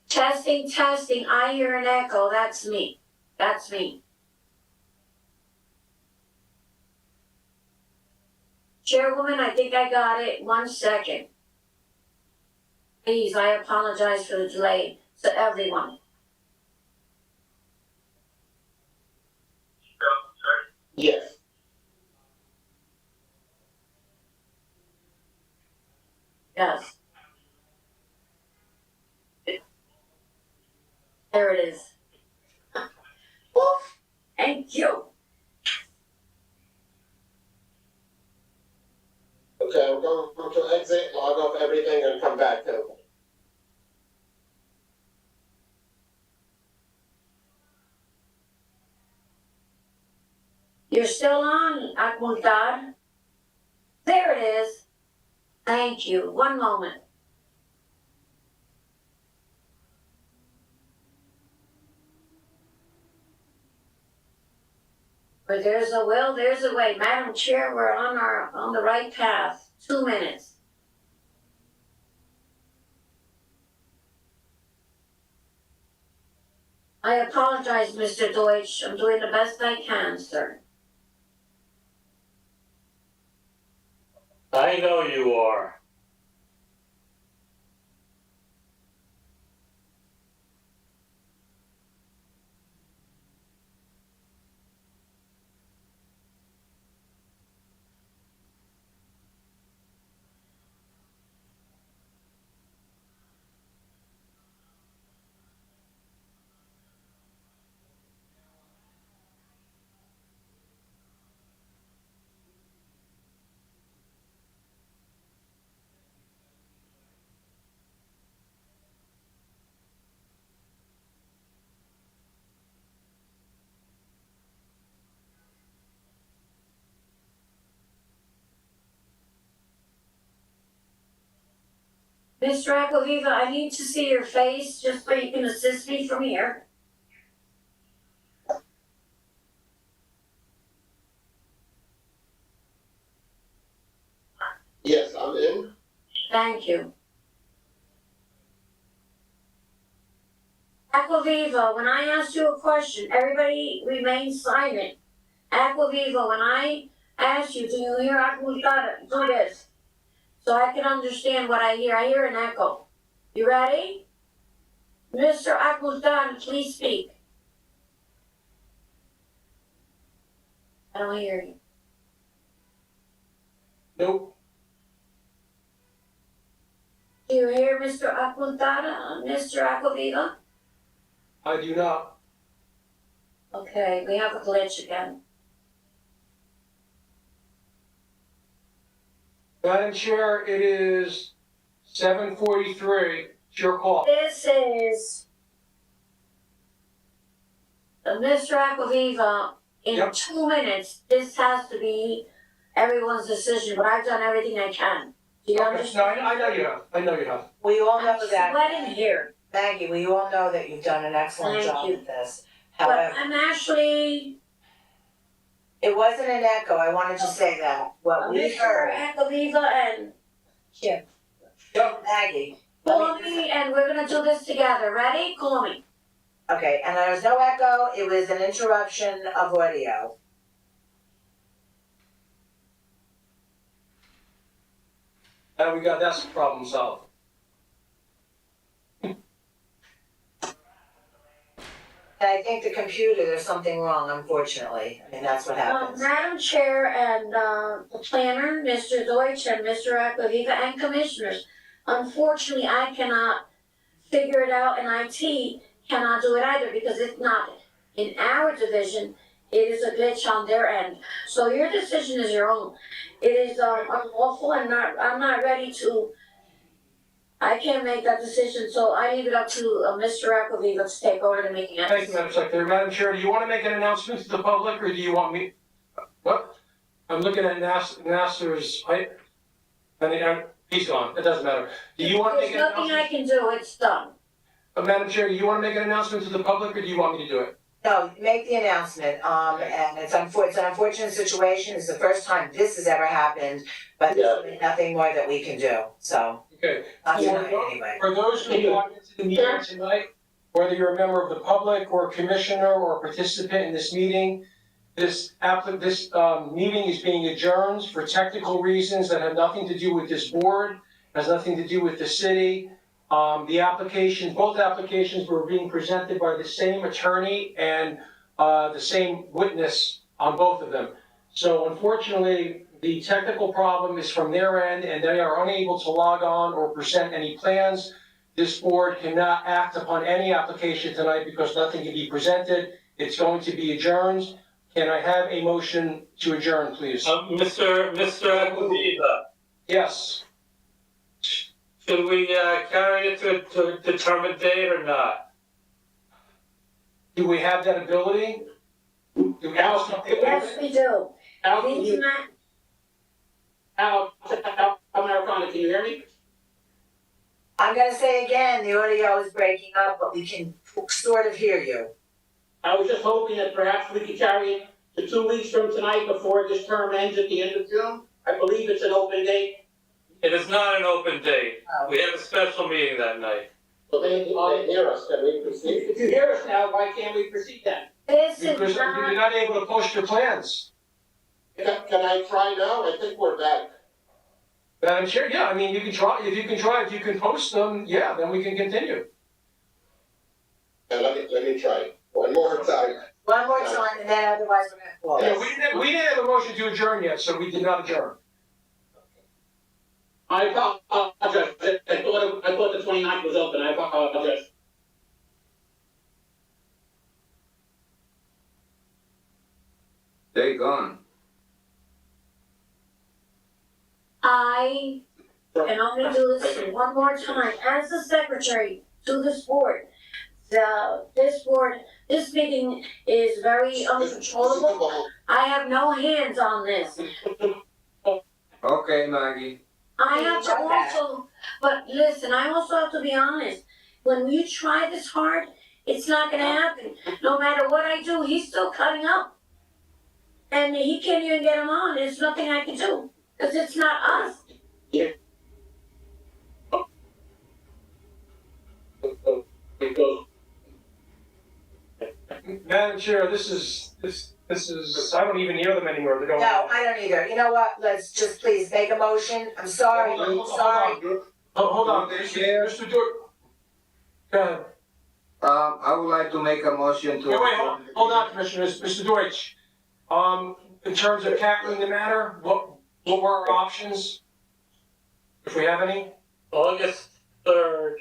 Testing, testing. I hear an echo. That's me. That's me. Chairwoman, I think I got it. 1 second. Please, I apologize for the delay to everyone. Yes. Yes. There it is. Woof. Thank you. Okay, I'm going to exit, log off everything and come back to. You're still on, Apuntar. There it is. Thank you. 1 moment. Where there's a will, there's a way. Madam Chair, we're on the right path. 2 minutes. I apologize, Mr. Deutsch. I'm doing the best I can, sir. I know you are. Mr. Aquaviva, I need to see your face just so you can assist me from here. Yes, I'm in. Thank you. Aquaviva, when I ask you a question, everybody remains silent. Aquaviva, when I ask you, do you hear Aquaviva? Do this. So I can understand what I hear. I hear an echo. You ready? Mr. Aquaviva, please speak. I don't hear you. Nope. Do you hear Mr. Aquaviva, Mr. Aquaviva? I do not. Okay, we have a glitch again. Madam Chair, it is 7:43. It's your call. This is Mr. Aquaviva. In Yep. 2 minutes, this has to be everyone's decision, but I've done everything I can. Do you Okay, no, understand? I know you have. I know you have. We all know I'm that, sweating here, Maggie, we all know that you've done an excellent Thank job you. with this. but However, I'm actually it wasn't an echo, I wanted to say that. What we Mr. heard, Aquaviva and Kim, Yep. Maggie. call me, and we're gonna do this together. Ready? Call me. Okay, and there was no echo, it was an interruption of audio. And that's the problem solved. I think the computer, there's something wrong, unfortunately. I mean, that's what happens. Madam Chair and, the planner, Mr. Deutsch and Mr. Aquaviva and commissioners, unfortunately, I cannot figure it out and IT cannot do it either because it's not in our division, it is a glitch on their end. So your decision is your own. It is, unlawful and I'm not ready to, I can't make that decision, so I leave it up to, Mr. Aquaviva to take over the meeting. Thank you, Madam Secretary. Madam Chair, do you want to make an announcement to the public, or do you want me? What? I'm looking at Nasser's, he's gone, it doesn't matter. Do you want to make an There's nothing I announcement? can do, it's done. Madam Chair, do you want to make an announcement to the public, or do you want me to do it? No, make the announcement, and it's an unfortunate situation, it's the first time this has ever happened, but there's nothing more that we can do, so, Okay. not tonight anyway. For those who logged into the meeting tonight, whether you're a member of the public or a commissioner or a participant in this meeting, this meeting is being adjourned for technical reasons that have nothing to do with this board, has nothing to do with the city. Both applications were being presented by the same attorney and the same witness on both of them. So unfortunately, the technical problem is from their end and they are unable to log on or present any plans. This board cannot act upon any application tonight because nothing can be presented. It's going to be adjourned. Can I have a motion to adjourn, please? Mr. Aquaviva, Yes. should we carry it to a determined date or not? Do we have that ability? Do we have something? Yes, we do. Al, can These you, ma- Americana, can you hear me? I'm gonna say again, the audio is breaking up, but we can sort of hear you. I was just hoping that perhaps we could carry it to 2 weeks from tonight before this term ends at the end of June. I believe it's an open date. It is not an open date. Oh. We have a special meeting that night. So they hear us, can we proceed? If you hear us now, why can't we proceed then? This Because is you're not, not able to post your plans. Can I try now? I think we're back. Madam Chair, yeah, I mean, you can try, if you can post them, yeah, then we can continue. And let me try one more time. One more time, and then otherwise we're gonna Yeah, close. we didn't have a motion to adjourn yet, so we did not adjourn. I apologize. I thought the 29th was open. I apologize. They gone. I can only do this one more time, as the secretary to this board. This meeting is very uncontrollable. I have no hands on this. Okay, Maggie. I have to also, but listen, I also have to be honest. When you try this hard, it's not gonna happen. No matter what I do, he's still cutting up. And he can't even get him on. There's nothing I can do, because it's not us. Madam Chair, this is, I don't even hear them anymore, they don't. No, I don't either. You know what? Let's just please make a motion. I'm sorry, I'm sorry. Hold on, Mr. Dor. Go ahead. I would like to make a motion to. Wait, hold on, Commissioners, Mr. Deutsch. In terms of tackling the matter, what were our options? If we have any? August 3rd,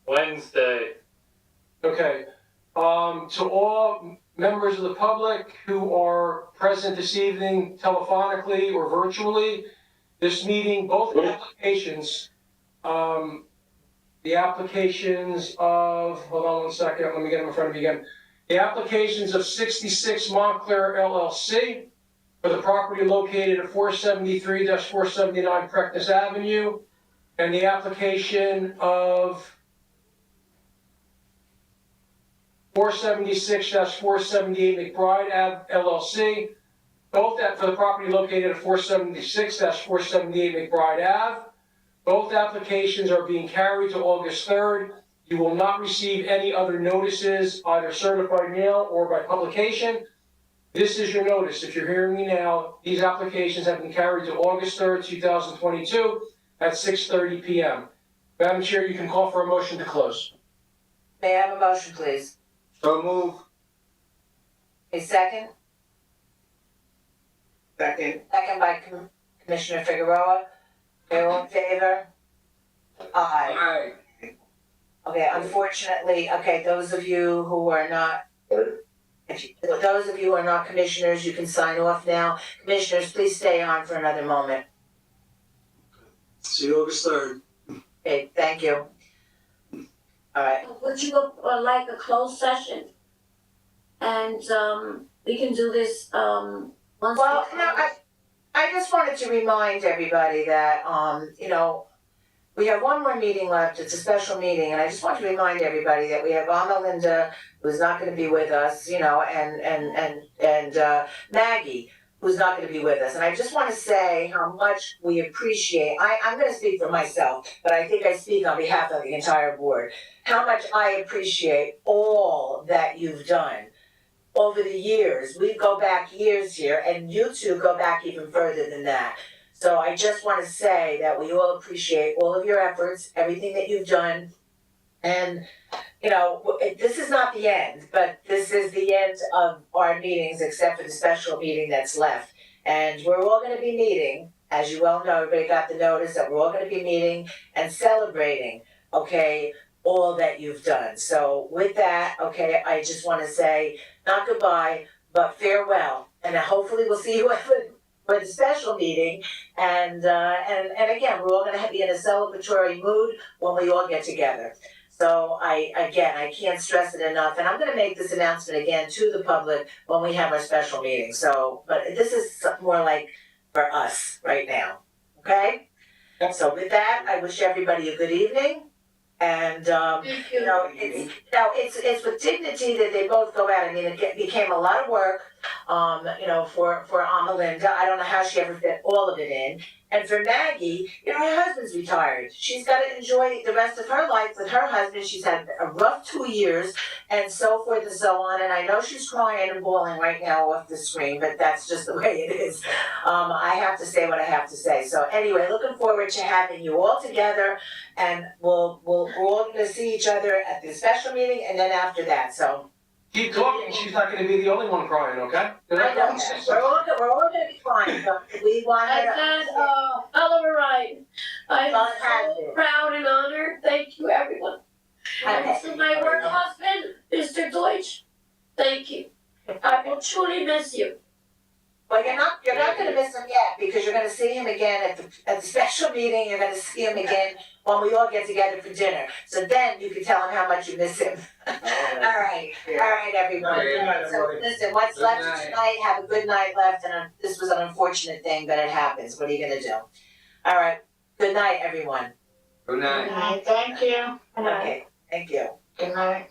Wednesday. Okay. To all members of the public who are present this evening telephonically or virtually, this meeting, both applications, the applications of, hold on one second, let me get them in front of you again. The applications of 66 Montclair LLC for the property located at 473-479 Preakness Avenue, and the application of 476-478 McBride Ave LLC, both for the property located at 476-478 McBride Ave. Both applications are being carried to August 3rd. You will not receive any other notices, either certified mail or by publication. This is your notice. If you're hearing me now, these applications have been carried to August 3rd, 2022 at 6:30 p.m. Madam Chair, you can call for a motion to close. May I have a motion, please? So move. A second? Second. Second by Commissioner Figueroa. Okay, all in favor? Aye. Aye. Okay, unfortunately, okay, those of you who are not, those of you who are not commissioners, you can sign off now. Commissioners, please stay on for another moment. See you August 3rd. Okay, thank you. All right, Would you like a closed session? And, we can do this, once we well, close. no, I just wanted to remind everybody that, we have one more meeting left, it's a special meeting, and I just want to remind everybody that we have Linda, who's not gonna be with us, and Maggie, who's not gonna be with us, and I just wanna say how much we appreciate, I'm gonna speak for myself, but I think I speak on behalf of the entire board, how much I appreciate all that you've done over the years. We go back years here, and you two go back even further than that. So I just want to say that we all appreciate all of your efforts, everything that you've done. And, this is not the end, but this is the end of our meetings, except for the special meeting that's left. And we're all gonna be meeting, as you well know, everybody got the notice that we're all gonna be meeting and celebrating, okay, all that you've done. So with that, okay, I just wanna say, not goodbye, but farewell. And hopefully we'll see you for the special meeting, and again, we're all gonna be in a celebratory mood when we all get together. So I can't stress it enough, and I'm gonna make this announcement again to the public when we have our special meeting, so, but this is more like for us right now, okay? So with that, I wish everybody a good evening, and, Thank you. it's with dignity that they both go out. I mean, it became a lot of work, for Linda. I don't know how she ever fit all of it in. And for Maggie, her husband's retired. She's got to enjoy the rest of her life with her husband. She's had a rough 2 years, and so forth and so on. And I know she's crying and bawling right now off the screen, but that's just the way it is. I have to say what I have to say. So anyway, looking forward to having you all together, and we're all going to see each other at the special meeting, and then after that. So. Keep talking, she's not gonna be the only one crying, okay? I know that. We're all gonna be fine, but we want her I've to. had a hell of a ride. I'm Well, it has so been. proud and honored. Thank you, everyone. And to my work husband, Mr. Deutsch, thank you. I will truly miss you. Well, you're not gonna miss him yet, because you're gonna see him again at the special meeting, you're gonna see him again when we all get together for dinner. So then you can tell him how much you miss him. All right, everyone. Good night, So everybody. listen, what's Good left night. tonight, have a good night left, and this was an unfortunate thing, but it happens, what are you gonna do? All right, good night, everyone. Good night. Good night, thank you. Okay, thank you. Good night.